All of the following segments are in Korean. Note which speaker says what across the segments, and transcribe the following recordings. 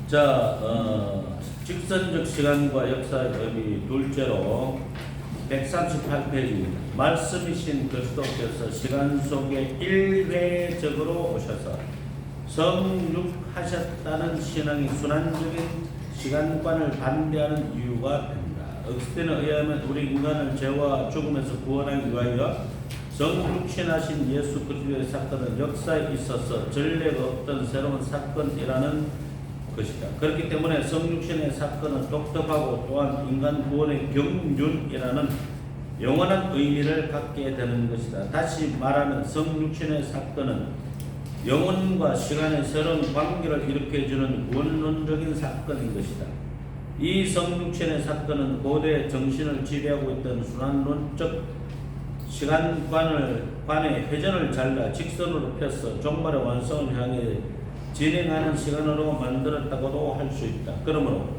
Speaker 1: 자, 직선적 시간과 역사의 의미 둘째로 138페이지 말씀이신 그리스도께서 시간 속에 일회적으로 오셔서 성육하셨다는 신앙이 순환적인 시간관을 반대하는 이유가 됩니다. 억스틴에 의하면 우리 인간을 죄와 죽음에서 구원하기 위하여 성육신하신 예수 그리스도의 사건은 역사에 있어서 전례가 없던 새로운 사건이라는 것이다. 그렇기 때문에 성육신의 사건은 독특하고 또한 인간 구원의 경륜이라는 영원한 의미를 갖게 되는 것이다. 다시 말하면 성육신의 사건은 영혼과 시간의 새로운 관계를 일으켜주는 원론적인 사건인 것이다. 이 성육신의 사건은 고대 정신을 지배하고 있던 순환론적 시간관의 회전을 잘라 직선으로 펴서 종말의 완성을 향해 진행하는 시간으로 만들었다고도 할 수 있다. 그러므로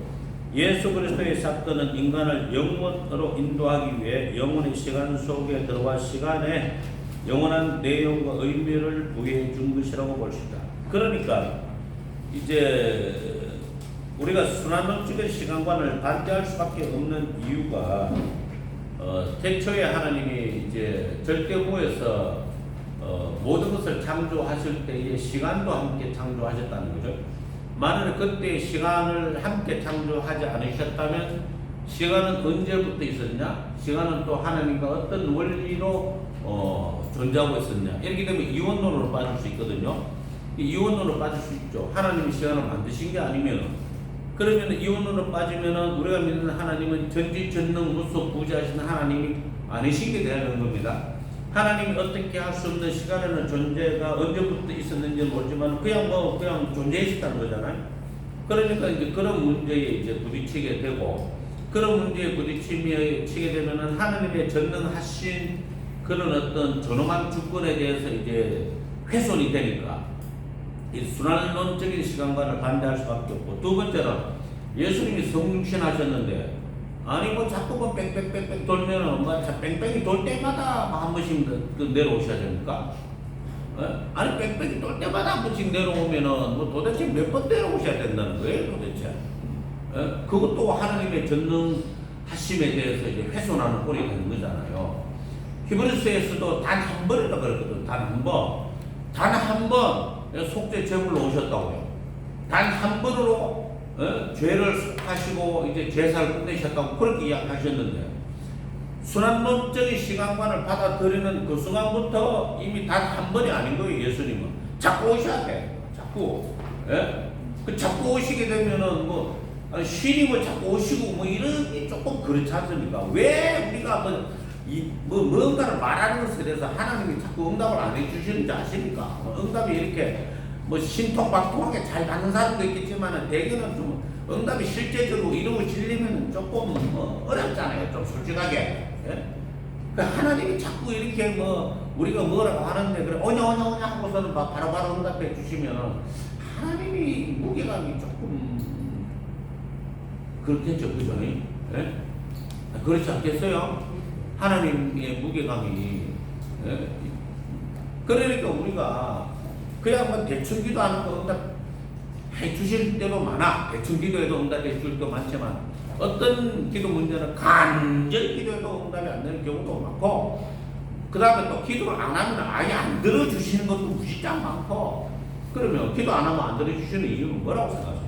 Speaker 1: 예수 그리스도의 사건은 인간을 영원으로 인도하기 위해 영혼의 시간 속에 들어와 시간에 영원한 내용과 의미를 부여해 준 것이라고 볼 수 있다. 그러니까 이제 우리가 순환론적인 시간관을 반대할 수밖에 없는 이유가 태초에 하나님이 이제 절대부에서 모든 것을 창조하실 때에 시간도 함께 창조하셨다는 거죠. 만약에 그때 시간을 함께 창조하지 않으셨다면 시간은 언제부터 있었냐? 시간은 또 하나님과 어떤 원리로 존재하고 있었냐? 이렇게 되면 이원론으로 빠질 수 있거든요. 이원론으로 빠질 수 있죠. 하나님이 시간을 만드신 게 아니면 그러면 이원론으로 빠지면 우리가 믿는 하나님은 전지전능 무소 부지하신 하나님이 아니신 게 되는 겁니다. 하나님이 어떻게 할 수 없는 시간에는 존재가 언제부터 있었는지 모르지만 그냥 존재했다는 거잖아요. 그러니까 이제 그런 문제에 이제 부딪히게 되고 그런 문제에 부딪히게 되면은 하나님의 전능하신 그런 어떤 존엄한 주권에 대해서 이제 훼손이 되니까 이 순환론적인 시간관을 반대할 수밖에 없고 두 번째는 예수님이 성육신 하셨는데 아니 뭐 자꾸 뭐 뺑뺑뺑뺑 돌면은 뭐 뺑뺑이 돌 때마다 한 번씩 내려오셔야 됩니까? 아니 뺑뺑이 돌 때마다 한 번씩 내려오면은 뭐 도대체 몇 번 내려오셔야 된다는 거예요 도대체? 그것도 하나님의 전능하심에 대해서 이제 훼손하는 꼴이 되는 거잖아요. 히브리서에서도 단 한 번이라고 그랬거든. 단 한 번. 단 한 번 속죄 제물로 오셨다고요. 단 한 번으로 죄를 속하시고 이제 제사를 끝내셨다고 그렇게 이야기하셨는데 순환론적인 시간관을 받아들이는 그 순간부터 이미 단 한 번이 아닌 거예요. 예수님은 자꾸 오셔야 돼. 자꾸 자꾸 오시게 되면은 뭐 신이 뭐 자꾸 오시고 뭐 이런 게 조금 그렇지 않습니까? 왜 우리가 뭔가를 말하는 것에 대해서 하나님이 자꾸 응답을 안 해주시는지 아십니까? 응답이 이렇게 뭐 신통박통하게 잘 받는 사람도 있겠지만 대개는 좀 응답이 실제적으로 이루어지려면 조금 어렵잖아요. 좀 솔직하게. 하나님이 자꾸 이렇게 우리가 뭐라고 하는데 그래 오냐 하고서는 바로바로 응답해 주시면 하나님이 무게감이 조금 그렇겠죠. 그죠? 그렇지 않겠어요? 하나님의 무게감이 그러니까 우리가 그냥 뭐 대충 기도하는 거 응답해 주실 때도 많아. 대충 기도해도 응답해 줄 때도 많지만 어떤 기도 문제는 간절히 기도해도 응답이 안 되는 경우도 많고 그 다음에 또 기도를 안 하면 아예 안 들어주시는 것도 무지장 많고 그러면 기도 안 하면 안 들어주시는 이유는 뭐라고 생각하세요?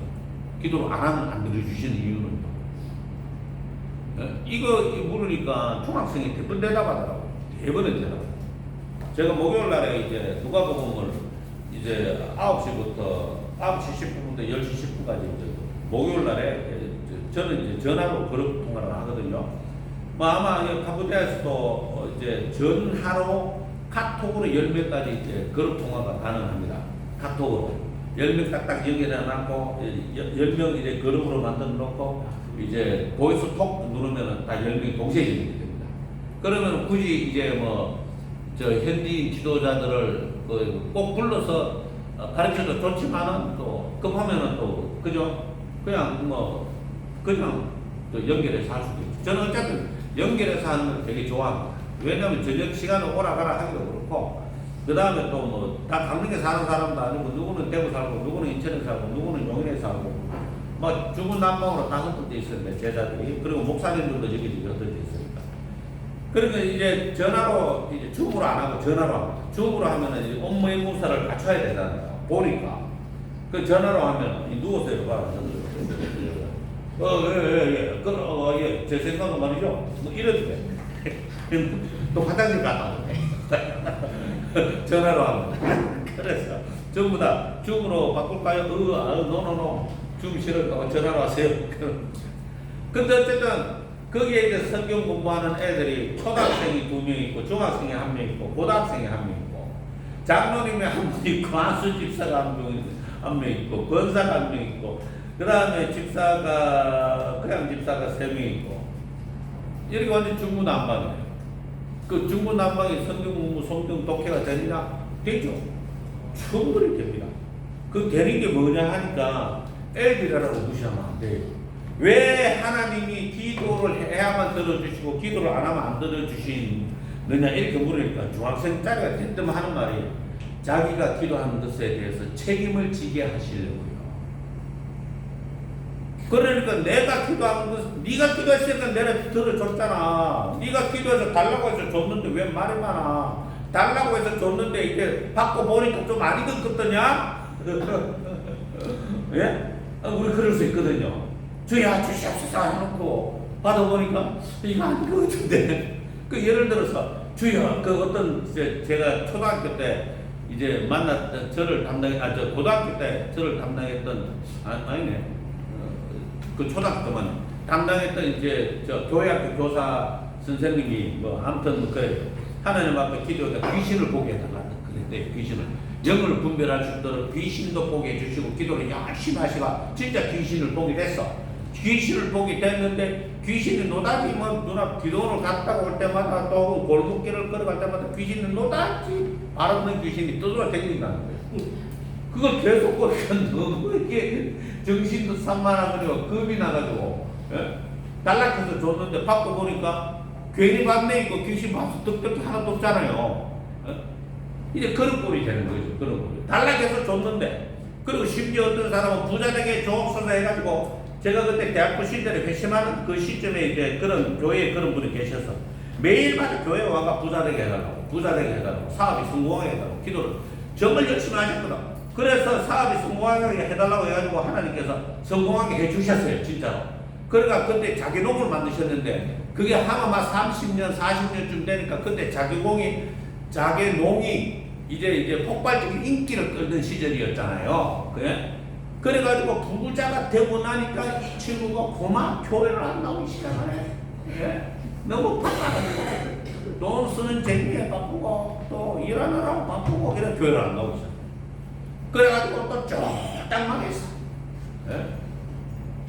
Speaker 1: 기도를 안 하면 안 들어주시는 이유는 이거 물으니까 중학생이 대부분 대답하더라고요. 대부분 대답. 제가 목요일 날에 이제 누가복음을 이제 9시부터 9시 10분부터 10시 10분까지 이제 목요일 날에 저는 이제 전화로 그룹 통화를 하거든요. 뭐 아마 카푸디아에서도 이제 전화로 카톡으로 10명까지 이제 그룹 통화가 가능합니다. 카톡으로 10명 딱딱 연결해 놨고 10명 이제 그룹으로 만들어 놓고 이제 보이스톡 누르면은 다 10명이 동시에 연결이 됩니다. 그러면 굳이 이제 현지 지도자들을 꼭 불러서 가르쳐도 좋지만은 또 급하면은 또 그죠? 그냥 또 연결해서 할 수도 있죠. 저는 어쨌든 연결해서 하는 걸 되게 좋아합니다. 왜냐하면 저녁 시간에 오라가라 하기도 그렇고 그 다음에 또 다 강릉에 사는 사람도 아니고 누구는 대구 살고 누구는 인천에 살고 누구는 용인에 살고 뭐 중구난방으로 다 흩어져 있었는데 제자들이 그리고 목사님들도 저기 흩어져 있으니까. 그러니까 이제 전화로 이제 줌으로 안 하고 전화로 합니다. 줌으로 하면은 이제 업무 의무사를 갖춰야 되잖아요. 보니까 그 전화로 하면 누워서 봐. 예. 제 생각은 말이죠. 뭐 이래도 돼. 또 화장실 갔다 오네. 전화로 하면. 그래서 전부 다 줌으로 바꿀까요? 노노노. 줌 싫어. 전화로 하세요. 근데 어쨌든 거기에 이제 성경 공부하는 애들이 초등학생이 2명 있고, 중학생이 1명 있고, 고등학생이 1명 있고, 장로님이 1명 있고, 안수 집사가 1명 있고, 권사가 1명 있고, 그 다음에 집사가, 그냥 집사가 3명 있고, 이렇게 완전 중구난방이에요. 그 중구난방이 성경 공부, 성경 독해가 되느냐? 되죠. 충분히 됩니다. 그 되는 게 뭐냐 하니까 애들이라고 무시하면 안 돼요. 왜 하나님이 기도를 해야만 들어주시고 기도를 안 하면 안 들어주시느냐 이렇게 물으니까 중학생짜리가 대뜸 하는 말이 자기가 기도하는 것에 대해서 책임을 지게 하시려고요. 그러니까 내가 기도하는 것, 네가 기도했으니까 내가 들어줬잖아. 네가 기도해서 달라고 해서 줬는데 왜 말이 많아. 달라고 해서 줬는데 이제 받고 보니까 좀 아니던 것더냐? 예? 우리 그럴 수 있거든요. 주야 주시옵소서 해놓고 받아보니까 이거 아닌 것 같은데. 그 예를 들어서 주야 그 어떤 제가 초등학교 때 이제 만났던 저를 고등학교 때 저를 담당했던 아니네. 그 초등학교 때만 담당했던 이제 저 교회학교 교사 선생님이 뭐 아무튼 그 하나님 앞에 기도하다 귀신을 보게 해달라 그랬대. 귀신을 영을 분별할 수 있도록 귀신도 보게 해주시고 기도를 열심히 하시가 진짜 귀신을 보게 됐어. 귀신을 보게 됐는데 귀신이 노다지 뭐 누나 기도를 갔다 올 때마다 또 골목길을 걸어갈 때마다 귀신이 노다지 알아보는 귀신이 떠돌아 다닌다는 거예요. 그걸 계속 보니까 너무 이게 정신도 산만하고 겁이 나가지고 달락해서 줬는데 받고 보니까 괜히 받네 이거 귀신 봐서 득득 하나도 없잖아요. 이제 그런 꼴이 되는 거죠. 그런 꼴이. 달락해서 줬는데 그리고 심지어 어떤 사람은 부자에게 조업소서 해가지고 제가 그때 대학부 시절에 회심하는 그 시점에 이제 그런 교회에 그런 분이 계셔서 매일마다 교회에 와가 부자되게 해달라고 사업이 성공하게 해달라고 기도를 정말 열심히 하셨거든. 그래서 사업이 성공하게 해달라고 해가지고 하나님께서 성공하게 해주셨어요. 진짜로. 그러니까 그때 자기농을 만드셨는데 그게 하마마 30년 40년쯤 되니까 그때 자기농이 이제 폭발적인 인기를 끌던 시절이었잖아요. 그래? 그래가지고 부자가 되고 나니까 이 친구가 그만 교회를 안 나오기 시작하네. 예? 너무 바빠가지고 돈 쓰는 재미에 바쁘고 또 일하느라고 바쁘고 이래 교회를 안 나오기 시작. 그래가지고 또 쫄딱 망했어. 예?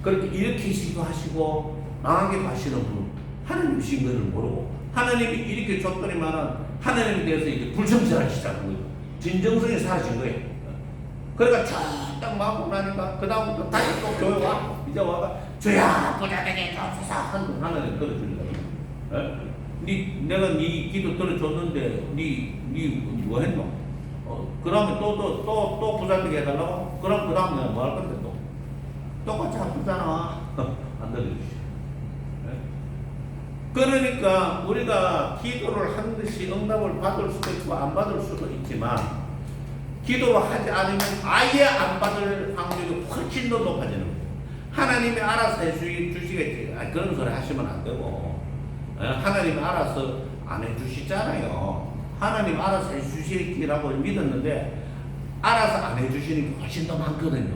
Speaker 1: 그렇게 일으키시기도 하시고 망하게 하시는 분 하나님이신 것을 모르고 하나님이 이렇게 줬더니만은 하나님에 대해서 이제 불성실하기 시작한 거예요. 진정성이 사라진 거예요. 그러니까 쫙딱 맞고 나니까 그 다음부터 다시 또 교회 와 이제 와가 주야 부자되게 해주소서 하나님 들어주는 거예요. 내가 네 기도 들어줬는데 네 뭐 했노? 그러면 또 부자되게 해달라고? 그럼 그 다음에 뭐 할 건데 또 똑같이 아프잖아. 안 들어주시. 그러니까 우리가 기도를 한 듯이 응답을 받을 수도 있고 안 받을 수도 있지만 기도를 하지 않으면 아예 안 받을 확률이 훨씬 더 높아지는 거예요. 하나님이 알아서 해주시겠지. 그런 소리 하시면 안 되고 하나님이 알아서 안 해주시잖아요. 하나님 알아서 해주시기라고 믿었는데 알아서 안 해주시는 게 훨씬 더 많거든요.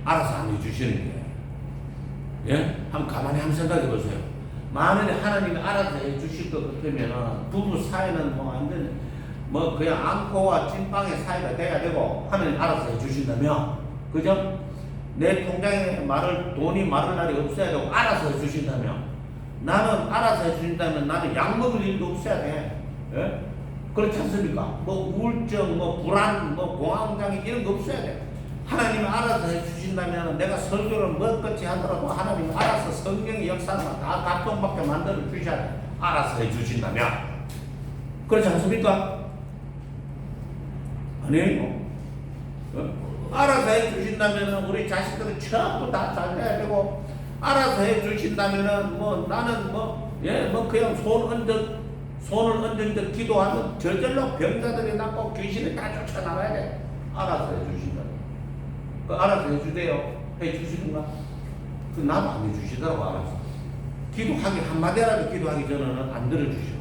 Speaker 1: 알아서 안 해주시는 게. 예? 한번 가만히 한번 생각해 보세요. 만약에 하나님이 알아서 해주실 것 같으면 부부 사이는 뭐 안 되는 뭐 그냥 앙코와 찐빵의 사이가 돼야 되고 하나님 알아서 해주신다면 그죠? 내 통장에 돈이 마를 날이 없어야 되고 알아서 해주신다면 나는 알아서 해주신다면 나는 약 먹을 일도 없어야 돼. 예? 그렇지 않습니까? 뭐 우울증, 뭐 불안, 뭐 공황장애 이런 거 없어야 돼. 하나님이 알아서 해주신다면 내가 설교를 뭐같이 하더라도 하나님이 알아서 성경의 역사를 다 감동받게 만들어 주셔야 돼. 알아서 해주신다면 그렇지 않습니까? 아니에요. 알아서 해주신다면 우리 자식들은 전부 다 잘 해야 되고, 알아서 해주신다면 뭐 나는 그냥 손을 얹은 기도하면 저절로 병자들이 낫고 귀신이 다 쫓아나가야 돼. 알아서 해주신다. 알아서 해주대요. 해주시는가? 나도 안 해주시더라고. 알아서 기도하기 한마디라도 기도하기 전에는 안 들어주셔.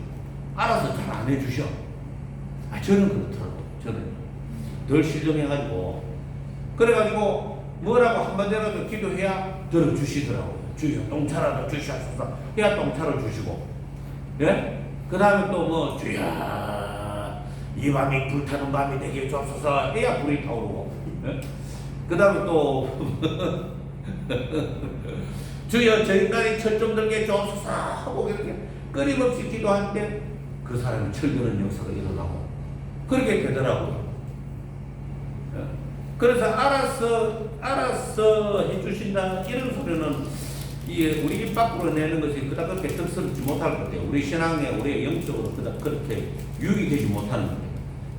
Speaker 1: 알아서 잘 안 해주셔. 저는 그렇더라고. 저는 덜 신령해가지고, 그래가지고 뭐라고 한마디라도 기도해야 들어주시더라고요. 주여 똥차라도 주시옵소서 해야 똥차를 주시고, 예? 그 다음에 또 뭐 주여 이 밤이 불타는 밤이 되게 주옵소서 해야 불이 타오르고, 예? 그 다음에 또 주여 저 인간이 철 좀 들게 주옵소서 하고 이렇게 끊임없이 기도하는데 그 사람이 철드는 역사가 일어나고 그렇게 되더라고요. 그래서 알아서 해주신다 이런 소리는 우리 입 밖으로 내는 것이 그닥 그렇게 득스럽지 못할 것 같아요. 우리 신앙에 우리 영적으로 그닥 그렇게 유익되지 못하는 거예요.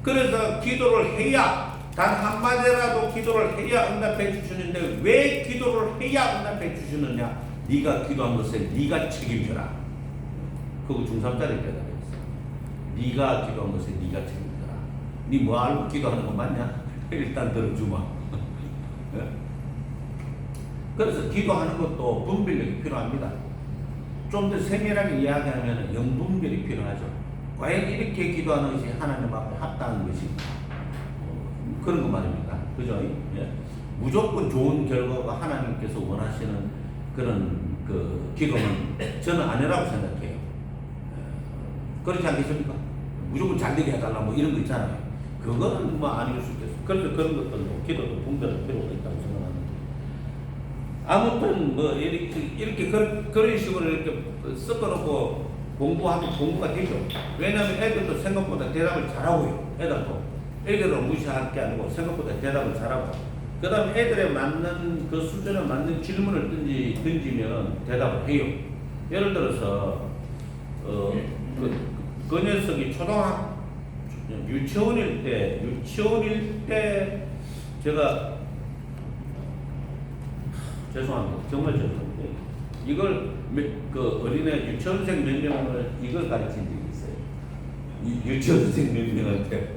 Speaker 1: 그래서 기도를 해야, 단 한마디라도 기도를 해야 응답해 주시는데 왜 기도를 해야 응답해 주시느냐? 네가 기도한 것에 네가 책임져라. 그거 중3짜리 대답했어. 네가 기도한 것에 네가 책임져라. 네 뭐 알고 기도하는 거 맞냐? 일단 들어주마. 그래서 기도하는 것도 분별력이 필요합니다. 좀 더 세밀하게 이야기하면 영분별이 필요하죠. 과연 이렇게 기도하는 것이 하나님 앞에 합당한 것이 그런 거 말입니다. 그죠? 예. 무조건 좋은 결과가 하나님께서 원하시는 그런 기도는 저는 아니라고 생각해요. 그렇지 않겠습니까? 무조건 잘 되게 해달라 뭐 이런 거 있잖아요. 그거는 뭐 아닐 수 있겠어요. 그래서 그런 것들도 기도도 분별할 필요가 있다고 생각합니다. 아무튼 뭐 이렇게 그런 식으로 이렇게 섞어놓고 공부하면 공부가 되죠. 왜냐하면 애들도 생각보다 대답을 잘하고요. 애들을 무시할 게 아니고 생각보다 대답을 잘하고, 그 다음에 애들에 맞는 그 수준에 맞는 질문을 던지면 대답을 해요. 예를 들어서 그 녀석이 유치원일 때 제가 죄송합니다. 정말 죄송합니다. 이걸 어린애 유치원생 몇 명을 이걸 가르친 적이 있어요. 유치원생 몇 명한테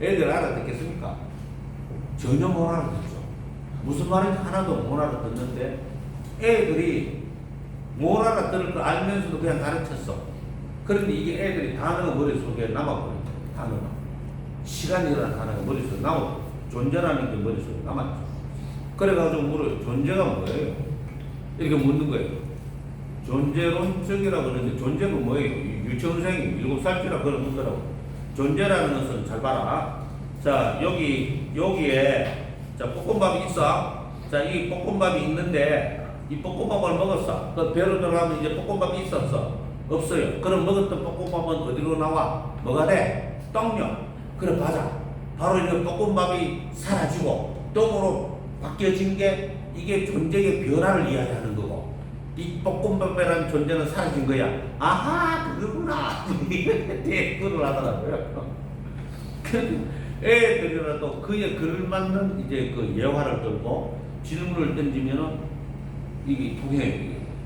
Speaker 1: 애들 알아듣겠습니까? 전혀 못 알아듣죠. 무슨 말인지 하나도 못 알아듣는데 애들이 못 알아들을 걸 알면서도 그냥 가르쳤어. 그런데 이게 애들이 단어가 머릿속에 남아버렸죠. 단어가. 시간이라는 단어가 머릿속에 남았고 존재라는 게 머릿속에 남았죠. 그래가지고 물어요. 존재가 뭐예요? 이렇게 묻는 거예요. 존재론적이라고 그러는데 존재가 뭐예요? 유치원생이 7살짜리라 그런 거더라고. 존재라는 것은 잘 봐라. 자, 여기에 자, 볶음밥이 있어. 자, 이 볶음밥이 있는데 이 볶음밥을 먹었어. 그 배로 들어가면 이제 볶음밥이 있었어. 없어요. 그럼 먹었던 볶음밥은 어디로 나와? 뭐가 돼? 똥요. 그래, 맞아. 바로 이제 볶음밥이 사라지고 똥으로 바뀌어진 게 이게 존재의 변화를 이야기하는 거고, 이 볶음밥이라는 존재는 사라진 거야. 아하, 그거구나. 그걸 하더라고요. 애들이라도 그에 걸맞는 이제 그 예화를 들고 질문을 던지면은 이게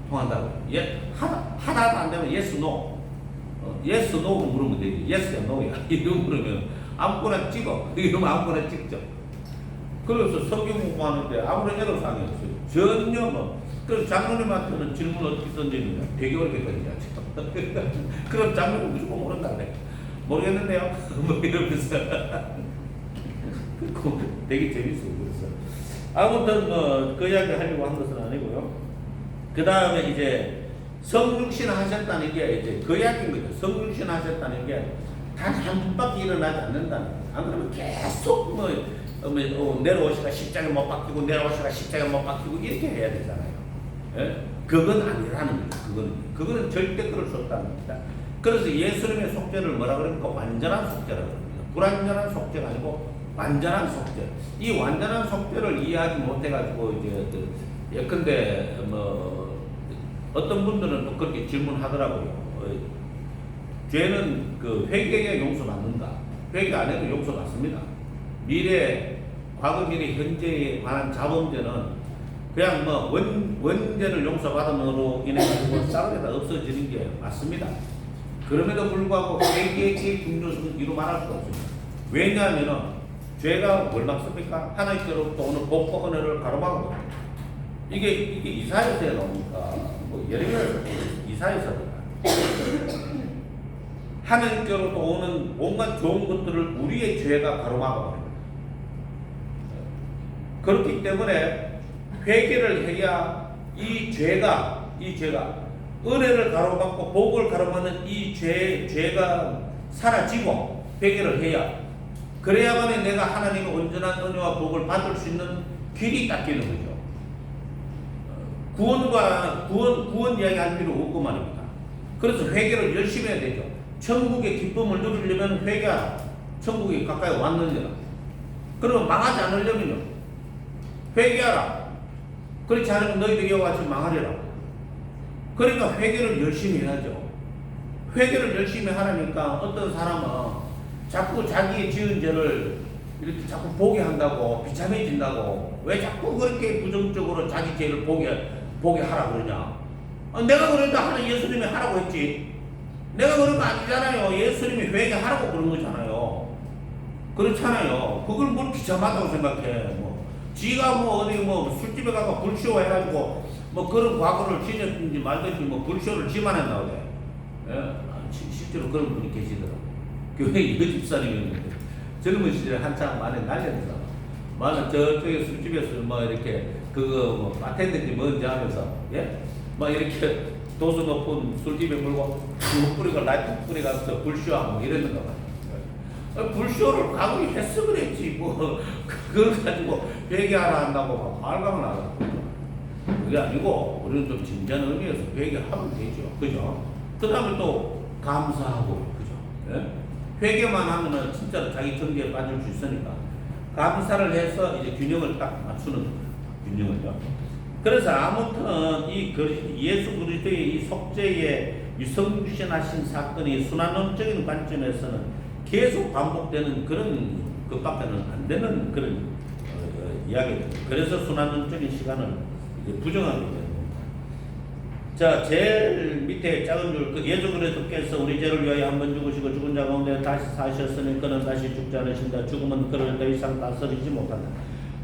Speaker 1: 통한다고. 하나도 안 되면 yes, no. yes, no 물으면 되지. yes야, no야. 이거 물으면 아무거나 찍어. 이러면 아무거나 찍죠. 그래서 성경 공부하는데 아무런 애로사항이 없어요. 전혀 뭐. 그래서 장로님한테는 질문 어떻게 던지느냐. 되게 어렵게 던지죠. 그럼 장로님 무조건 모른다네. 모르겠는데요. 뭐 이러면서. 되게 재밌어요. 그래서. 아무튼 뭐 그 이야기 하려고 한 것은 아니고요. 그 다음에 이제 성육신 하셨다는 게 이제 그 이야기인 거죠. 성육신 하셨다는 게 단 한 번밖에 일어나지 않는다는 거예요. 안 그러면 계속 내려오시가 십자가에 못 박히고 내려오시가 십자가에 못 박히고 이렇게 해야 되잖아요. 예? 그건 아니라는 거예요. 그거는 절대 그럴 수 없다는 겁니다. 그래서 예수님의 속죄를 뭐라 그럽니까? 완전한 속죄라고 합니다. 불완전한 속죄가 아니고 완전한 속죄. 이 완전한 속죄를 이해하지 못해가지고 이제 예컨대 뭐 어떤 분들은 또 그렇게 질문하더라고요. 죄는 그 회개에 용서받는다. 회개 안 해도 용서받습니다. 미래 과거 미래 현재에 관한 자범죄는 그냥 뭐 원죄를 용서받음으로 인해 가지고 싸움에다 없어지는 게 맞습니다. 그럼에도 불구하고 회개의 중요성은 이루 말할 수가 없습니다. 왜냐하면은 죄가 뭘 막습니까? 하나님께로부터 오는 복과 은혜를 가로막고 이게 이사야서에 나오니까 뭐 예레미야서 이사야서입니다. 하나님께로부터 오는 온갖 좋은 것들을 우리의 죄가 가로막아 버립니다. 그렇기 때문에 회개를 해야 이 죄가 은혜를 가로막고 복을 가로막는 이 죄가 사라지고 회개를 해야 그래야만 내가 하나님의 온전한 은혜와 복을 받을 수 있는 길이 닦이는 거죠. 구원 이야기 할 필요 없고 말입니다. 그래서 회개를 열심히 해야 되죠. 천국의 기쁨을 누리려면 회개하라. 천국이 가까이 왔느니라. 그러면 망하지 않으려면요. 회개하라. 그렇지 않으면 너희들이 이와 같이 망하리라. 그러니까 회개를 열심히 해야죠. 회개를 열심히 하라니까 어떤 사람은 자꾸 자기의 지은 죄를 이렇게 자꾸 보게 한다고 비참해진다고 왜 자꾸 그렇게 부정적으로 자기 죄를 보게 하라 그러냐. 내가 그랬는데 하나 예수님이 하라고 했지. 내가 그런 거 아니잖아요. 예수님이 회개하라고 그런 거잖아요. 그렇잖아요. 그걸 뭘 비참하다고 생각해. 지가 어디 술집에 가서 불쇼 해가지고 그런 과거를 지녔든지 말든지 불쇼를 지만 했나 그래. 예? 실제로 그런 분이 계시더라고요. 교회 여집사님이었는데 젊은 시절에 한참 많이 날렸어. 많은 저쪽에 술집에서 이렇게 바텐더인지 뭔지 하면서 예? 이렇게 도수 높은 술집에 물고 뿌리고 라이트 뿌리가서 불쇼하고 이랬는가 봐요. 불쇼를 과거에 했어 그랬지 그걸 가지고 회개하라 한다고 말감을 하라. 그게 아니고 우리는 좀 진지한 의미에서 회개하면 되죠. 그죠? 그 다음에 또 감사하고 그죠? 예? 회개만 하면은 진짜로 자기 정죄에 빠질 수 있으니까 감사를 해서 이제 균형을 딱 맞추는 균형을요. 그래서 아무튼 이 예수 그리스도의 이 속죄의 유성유신하신 사건이 순환론적인 관점에서는 계속 반복되는 그런 것밖에는 안 되는 그런 이야기입니다. 그래서 순환론적인 시간을 이제 부정하게 되는 겁니다. 자, 제일 밑에 작은 줄, 예수 그리스도께서 우리 죄를 위하여 한 번 죽으시고 죽은 자 가운데 다시 사셨으니 그는 다시 죽지 않으신다. 죽음은 그를 더 이상 다스리지 못한다.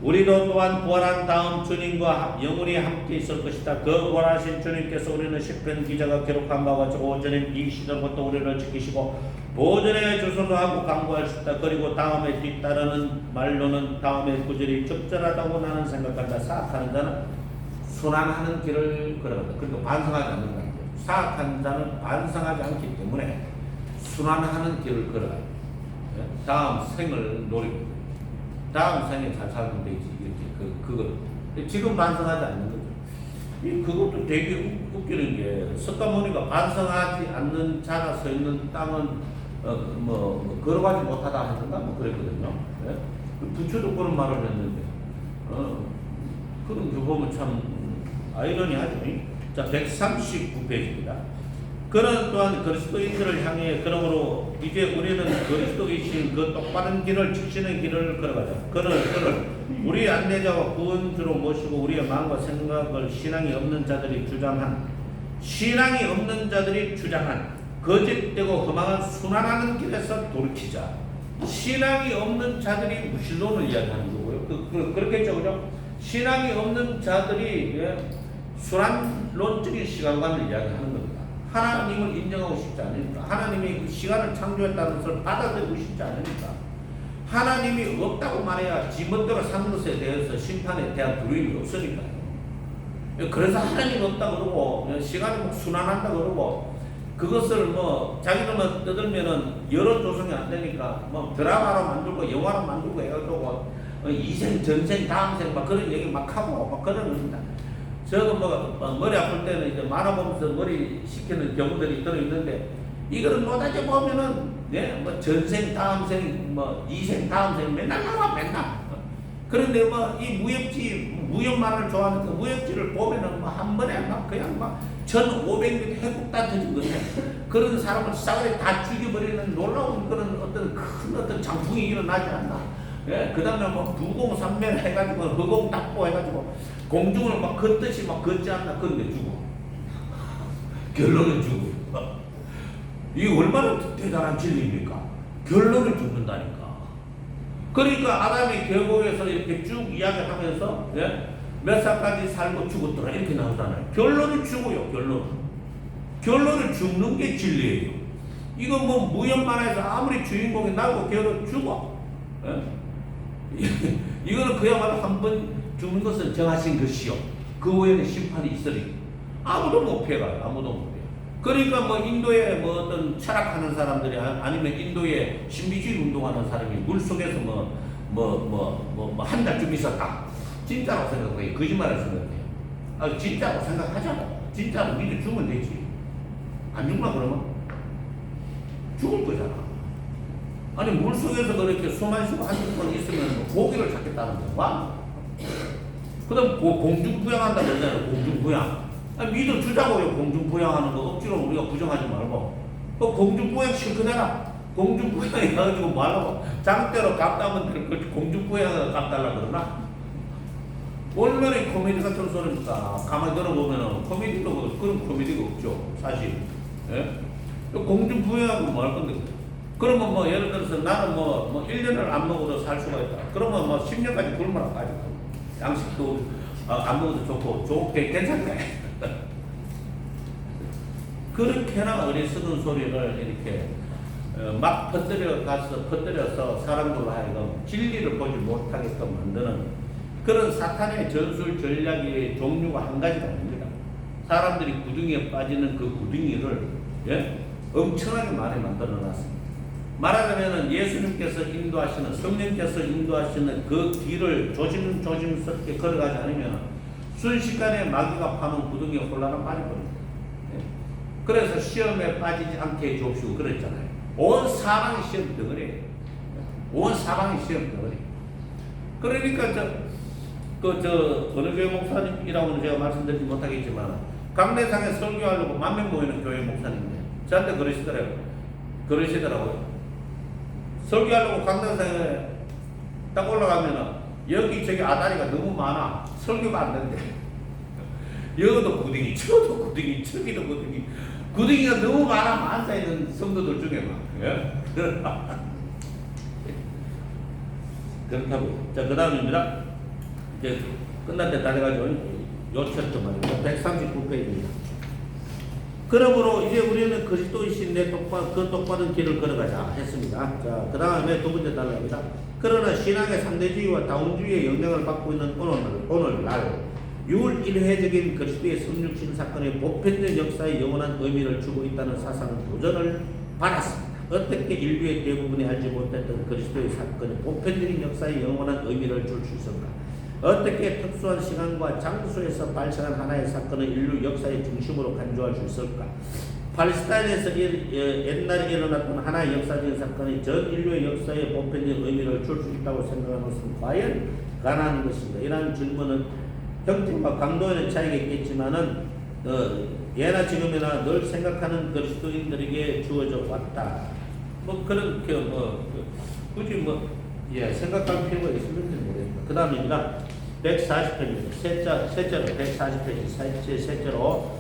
Speaker 1: 우리도 또한 부활한 다음 주님과 영원히 함께 있을 것이다. 그 부활하신 주님께서 우리는 시편 기자가 기록한 바와 같이 오전에 이 시절부터 우리를 지키시고 보전에 주소하고 강구하셨다. 그리고 다음에 뒤따르는 말로는 다음에 구절이 적절하다고 나는 생각한다. 사악하는 자는 순환하는 길을 걸어간다. 그러니까 반성하지 않는다. 사악한 자는 반성하지 않기 때문에 순환하는 길을 걸어간다. 다음 생을 노리고 다음 생에 잘 살면 되지. 이렇게 그거 지금 반성하지 않는 거죠. 그것도 되게 웃기는 게 석가모니가 반성하지 않는 자가 서 있는 땅은 걸어가지 못하다 하던가 그랬거든요. 네? 부처도 그런 말을 했는데 그런 거 보면 참 아이러니하죠. 자, 139페이지입니다. 그는 또한 그리스도인들을 향해 그러므로 이제 우리는 그리스도이신 그 똑바른 길을 지키는 길을 걸어가자. 그는 우리 안내자와 구원주로 모시고 우리의 마음과 생각을 신앙이 없는 자들이 주장한 거짓되고 허망한 순환하는 길에서 돌이키자. 신앙이 없는 자들이 무신론을 이야기하는 거고요. 그렇겠죠, 그죠? 신앙이 없는 자들이 순환론적인 시간관을 이야기하는 겁니다. 하나님을 인정하고 싶지 않으니까, 하나님이 그 시간을 창조했다는 것을 받아들이고 싶지 않으니까, 하나님이 없다고 말해야 지 멋대로 사는 것에 대해서 심판에 대한 두려움이 없으니까요. 그래서 하나님이 없다 그러고 시간이 순환한다 그러고 그것을 자기들만 떠들면은 여러 조성이 안 되니까 드라마로 만들고 영화로 만들고 해가지고 이생 전생 다음생 그런 얘기 하고 그러는 겁니다. 저도 머리 아플 때는 이제 만화 보면서 머리 식히는 경우들이 들어있는데 이거를 노다지 보면은 전생 다음생 이생 다음생 맨날 나와 맨날. 그런데 이 무협만을 좋아하는 그 무협지를 보면은 한 번에 그냥 1500명 해국다 터진 거네. 그런 사람을 싸그리 다 죽여버리는 놀라운 그런 어떤 큰 장풍이 일어나지 않나. 예, 그 다음에 뭐 부공삼면 해가지고 허공답보 해가지고 공중을 막 걷듯이 막 걷지 않나. 그런데 죽어. 결론은 죽어. 이게 얼마나 대단한 진리입니까? 결론은 죽는다니까. 그러니까 아담이 계곡에서 이렇게 쭉 이야기하면서, 예? 몇 살까지 살고 죽었더라 이렇게 나오잖아요. 결론은 죽어요. 결론은 죽는 게 진리예요. 이거 뭐 무협만화에서 아무리 주인공이 나오고 결론 죽어. 예? 이거는 그야말로 한 번 죽는 것은 정하신 것이요. 그 후에는 심판이 있으리. 아무도 못 피해가요. 아무도 못 피해. 그러니까 뭐 인도에 뭐 어떤 철학하는 사람들이 아니면 인도에 신비주의 운동하는 사람이 물 속에서 한 달쯤 있었다. 진짜로 생각해요. 거짓말을 생각해요. 진짜로 생각하잖아. 진짜로 믿어 죽으면 되지. 안 죽나 그러면? 죽을 거잖아. 아니 물 속에서 그렇게 숨만 쉬고 한두 번 있으면 고기를 찾겠다는 거야. 그 다음 공중부양한다 그러잖아요. 공중부양. 믿어주자고요. 공중부양하는 거 억지로 우리가 부정하지 말고. 공중부양 실컷해라. 공중부양 해가지고 말라고. 장대로 값다면 공중부양을 값달라 그러나? 얼마나 코미디 같은 소리입니까? 가만히 들어보면은 코미디도 그런 코미디가 없죠. 사실. 예? 공중부양하고 뭐 할 건데. 그러면 뭐 예를 들어서 나는 뭐 1년을 안 먹어도 살 수가 있다. 그러면 뭐 10년까지 굶으라 가지고. 양식도 안 먹어도 좋게 괜찮네. 그렇게나 어리석은 소리를 이렇게 막 퍼뜨려서 사람들로 하여금 진리를 보지 못하게끔 만드는 그런 사탄의 전술 전략의 종류가 한 가지가 아닙니다. 사람들이 구덩이에 빠지는 그 구덩이를, 예? 엄청나게 많이 만들어 놨습니다. 말하자면 예수님께서 인도하시는, 성령께서 인도하시는 그 길을 조심스럽게 걸어가지 않으면 순식간에 마귀가 파는 구덩이에 홀라나 빠져버립니다. 예? 그래서 시험에 빠지지 않게 해주옵시고 그랬잖아요. 온 사방이 시험 덩어리예요. 온 사방이 시험 덩어리. 그러니까 어느 교회 목사님이라고는 제가 말씀드리지 못하겠지만 강내상에 설교하려고 10,000명 모이는 교회 목사님인데 저한테 그러시더라고요. 설교하려고 강내상에 딱 올라가면은 여기저기 아다리가 너무 많아. 설교가 안 된대. 여기도 구덩이, 저도 구덩이, 저기도 구덩이. 구덩이가 너무 많아. 많아 있는 성도들 중에 막. 예? 그렇다고. 자, 그 다음입니다. 이제 끝날 때 다 돼가지고 요 챕터 말입니다. 139페이지입니다. 그러므로 이제 우리는 그리스도이신 내 똑바른 길을 걸어가자 했습니다. 자, 그 다음에 두 번째 단락입니다. 그러나 신앙의 상대주의와 다운주의의 영향을 받고 있는 오늘날 유일회적인 그리스도의 성육신 사건의 보편적 역사에 영원한 의미를 주고 있다는 사상 도전을 받았습니다. 어떻게 인류의 대부분이 알지 못했던 그리스도의 사건이 보편적인 역사에 영원한 의미를 줄 수 있을까? 어떻게 특수한 시간과 장소에서 발생한 하나의 사건을 인류 역사의 중심으로 간주할 수 있을까? 팔레스타인에서 옛날에 일어났던 하나의 역사적인 사건이 전 인류의 역사에 보편적인 의미를 줄 수 있다고 생각하는 것은 과연 가능한 것인가? 이러한 질문은 형태와 강도에는 차이가 있겠지만은 예나 지금이나 늘 생각하는 그리스도인들에게 주어져 왔다. 뭐 그렇게 굳이 생각할 필요가 있을지 모르겠습니다. 그 다음입니다. 140페이지입니다. 셋째로 140페이지 셋째로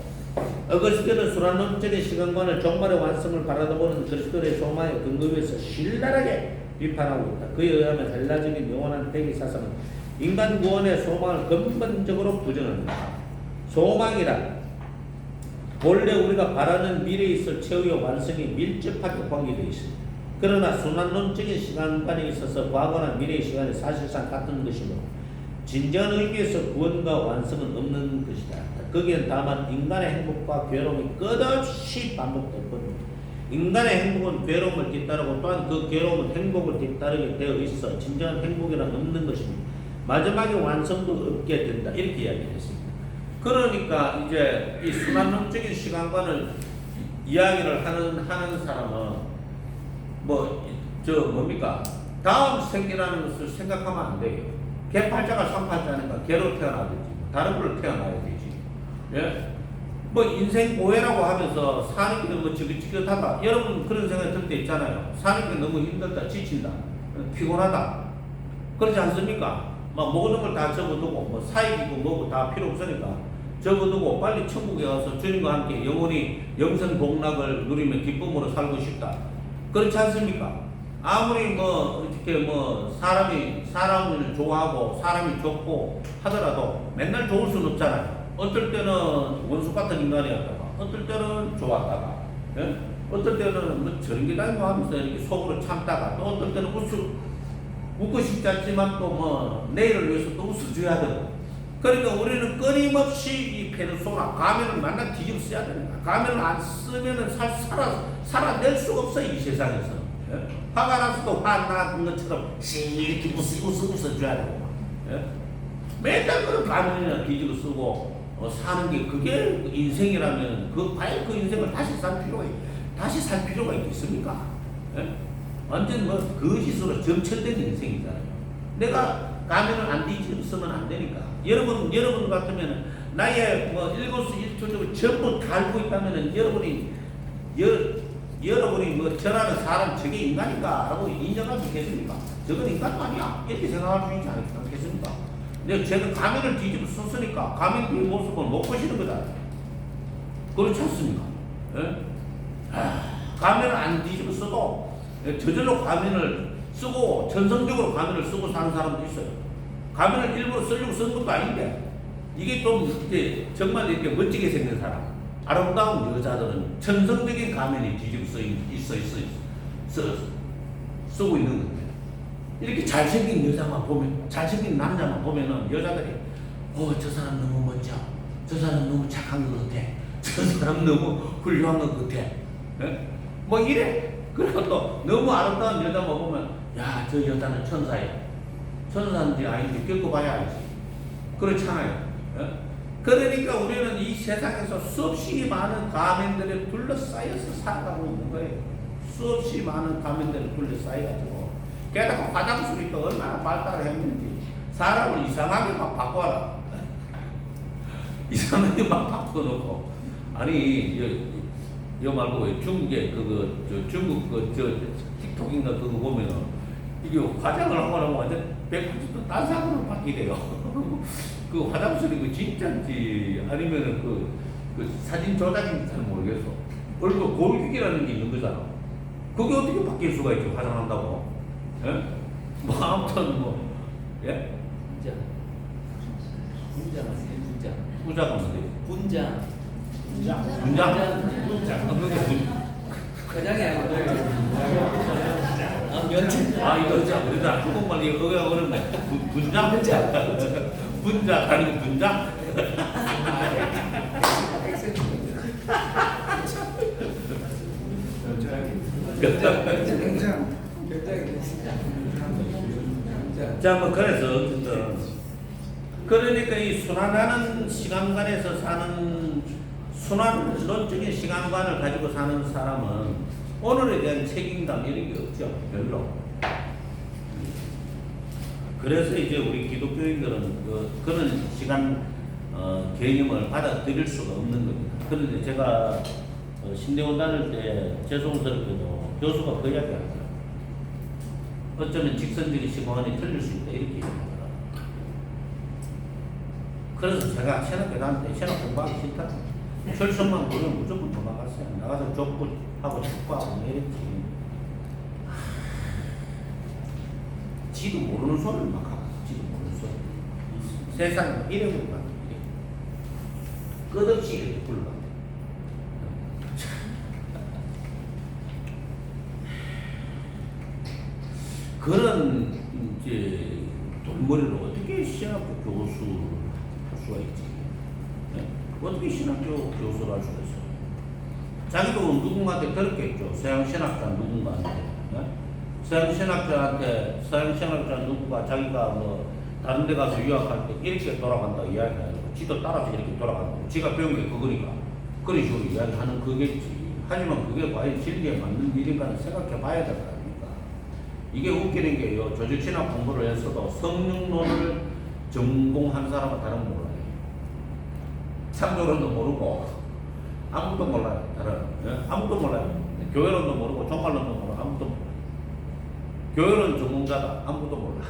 Speaker 1: 그리스도는 순환론적인 시간관을 종말의 완성을 바라보는 그리스도의 소망의 근거 위에서 신랄하게 비판하고 있다. 그에 의하면 헬라적인 영원한 대기 사상은 인간 구원의 소망을 근본적으로 부정한다. 소망이란 본래 우리가 바라는 미래에 있을 최후의 완성이 밀접하게 관계되어 있습니다. 그러나 순환론적인 시간관에 있어서 과거나 미래의 시간이 사실상 같은 것이므로 진정한 의미에서 구원과 완성은 없는 것이다. 거기엔 다만 인간의 행복과 괴로움이 끝없이 반복될 뿐입니다. 인간의 행복은 괴로움을 뒤따르고 또한 그 괴로움은 행복을 뒤따르게 되어 있어 진정한 행복이란 없는 것입니다. 마지막에 완성도 없게 된다. 이렇게 이야기했습니다. 그러니까 이제 이 순환론적인 시간관을 이야기를 하는 사람은 뭡니까? 다음 생이라는 것을 생각하면 안 돼요. 개팔자가 삼팔자니까 개로 태어나든지 다른 걸로 태어나야 되지. 예? 인생 고해라고 하면서 사는 게 지긋지긋하다. 여러분 그런 생각이 들 때 있잖아요. 사는 게 너무 힘들다, 지친다, 피곤하다. 그렇지 않습니까? 막 모든 걸 다 접어두고 뭐 사익이고 뭐고 다 필요 없으니까 접어두고 빨리 천국에 가서 주님과 함께 영원히 영생 복락을 누리며 기쁨으로 살고 싶다. 그렇지 않습니까? 아무리 뭐 이렇게 뭐 사람을 좋아하고 사람이 좋고 하더라도 맨날 좋을 수는 없잖아요. 어떨 때는 원수 같은 인간이었다가 어떨 때는 좋았다가 예? 어떨 때는 뭐 저런 게 다니고 하면서 이렇게 속으로 참다가 또 어떨 때는 웃고 싶지 않지만 또 뭐 내일을 위해서 또 웃어줘야 되고. 그러니까 우리는 끊임없이 이 페르소나 가면을 만나 뒤집어 써야 됩니다. 가면을 안 쓰면은 살아낼 수가 없어요, 이 세상에서. 예? 화가 나서도 화난 것처럼 이렇게 웃어줘야 되고. 예? 맨날 그 가면이나 뒤집어 쓰고 사는 게 그게 인생이라면 과연 그 인생을 다시 살 필요가 있겠습니까? 예? 완전 뭐 거짓으로 점철된 인생이잖아요. 내가 가면을 안 뒤집어 쓰면 안 되니까. 여러분 같으면 나의 뭐 일거수일투족을 전부 다 알고 있다면은 여러분이 뭐 저라는 사람 저게 인간인가라고 인정할 수 있겠습니까? 저건 인간도 아니야 이렇게 생각할 수 있지 않겠습니까? 근데 제가 가면을 뒤집어 썼으니까 가면 그 모습을 못 보시는 거잖아요. 그렇지 않습니까? 예? 가면을 안 뒤집어 써도 저절로 가면을 쓰고 전성적으로 가면을 쓰고 사는 사람도 있어요. 가면을 일부러 쓰려고 쓰는 것도 아닌데 이게 좀 이제 정말 이렇게 멋지게 생긴 사람, 아름다운 여자들은 천성적인 가면이 뒤집어 쓰고 있는 건데 이렇게 잘생긴 여자만 보면, 잘생긴 남자만 보면은 여자들이 저 사람 너무 멋져, 저 사람 너무 착한 것 같아, 저 사람 너무 훌륭한 것 같아, 예? 뭐 이래. 그리고 또 너무 아름다운 여자만 보면 야, 저 여자는 천사야. 천사인지 아닌지 겪어봐야 알지. 그렇잖아요. 예? 그러니까 우리는 이 세상에서 수없이 많은 가면들에 둘러싸여서 살아가고 있는 거예요. 수없이 많은 가면들에 둘러싸여가지고 게다가 화장술이 또 얼마나 발달했는지 사람을 이상하게 막 바꿔라. 이상하게 막 바꿔놓고 아니 이거 말고 중국에 중국 틱톡인가 그거 보면은 이게 화장을 하고 나면 완전 180도 딴 사람으로 바뀌대요. 그 화장술이 그 진짜인지 아니면은 그 사진 조작인지 잘 모르겠어. 얼굴 골격이라는 게 있는 거잖아. 그게 어떻게 바뀔 수가 있지, 화장한다고. 예? 뭐 아무튼 뭐 예? 부자가 뭔데?
Speaker 2: 분장. 그냥이 아니고 연출.
Speaker 1: 이거 진짜 우리도 한국말 이거 어렵네. 분장? 분장 아니고 분장? 자, 뭐 그래서 어쨌든 그러니까 이 순환하는 시간관에서 사는 순환론적인 시간관을 가지고 사는 사람은 오늘에 대한 책임감 이런 게 없죠. 별로. 그래서 이제 우리 기독교인들은 그런 시간 개념을 받아들일 수가 없는 겁니다. 그런데 제가 신대원 다닐 때 죄송스럽게도 교수가 그 이야기 하더라고요. 어쩌면 직선적인 시간이 틀릴 수 있다 이렇게 얘기하더라고요. 그래서 제가 신학교 다닐 때 신학 공부하기 싫다. 철수만 보면 무조건 도망갔어요. 나가서 족구하고 축구하고 이랬지. 지도 모르는 소리를 막 하고, 지도 모르는 소리. 세상에 이래 불러가. 끝없이 이렇게 불러가. 그런 이제 돌머리를 어떻게 신학교 교수를 할 수가 있지? 네? 어떻게 신학교 교수를 할 수가 있어? 자기도 누군가한테 들었겠죠. 서양신학자 누군가한테. 네? 서양신학자 누구가 자기가 뭐 다른 데 가서 유학할 때 이렇게 돌아간다 이야기하고 지도 따라서 이렇게 돌아간다고. 지가 배운 게 그거니까. 그런 식으로 이야기하는 거겠지. 하지만 그게 과연 진리에 맞는 일인가는 생각해 봐야 될 거 아닙니까? 이게 웃기는 게요. 조직신학 공부를 했어도 성령론을 전공한 사람은 다른 거 몰라요. 창조론도 모르고 아무것도 몰라요. 다른 아무것도 몰라요. 교회론도 모르고 종말론도 모르고 아무것도 몰라요. 교회론 전공자다 아무것도 몰라.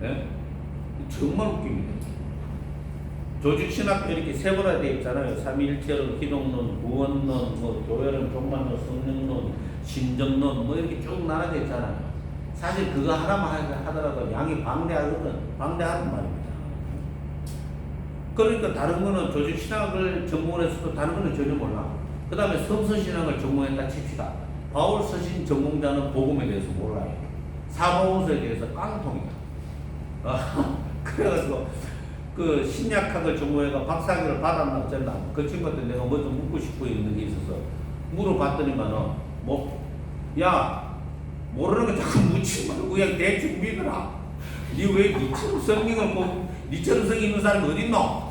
Speaker 1: 예? 정말 웃깁니다. 조직신학도 이렇게 세분화되어 있잖아요. 삼위일체론, 기독론, 구원론, 뭐 교회론, 종말론, 성령론, 신정론 뭐 이렇게 쭉 나눠져 있잖아요. 사실 그거 하나만 하더라도 양이 방대하단 말입니다. 그러니까 다른 거는 조직신학을 전공했어도 다른 거는 전혀 몰라. 그 다음에 성서신학을 전공했다 칩시다. 바울 서신 전공자는 복음에 대해서 몰라요. 사복음서에 대해서 깡통이야. 그래가지고 그 신약학을 전공해가 박사학위를 받았나 어쨌나 그 친구한테 내가 뭐 좀 묻고 싶고 있는 게 있어서 물어봤더니만은 야 모르는 거 자꾸 묻지 말고 그냥 대충 믿어라. 니 왜 니처럼 성경을 보고 니처럼 성경 있는 사람이 어딨노?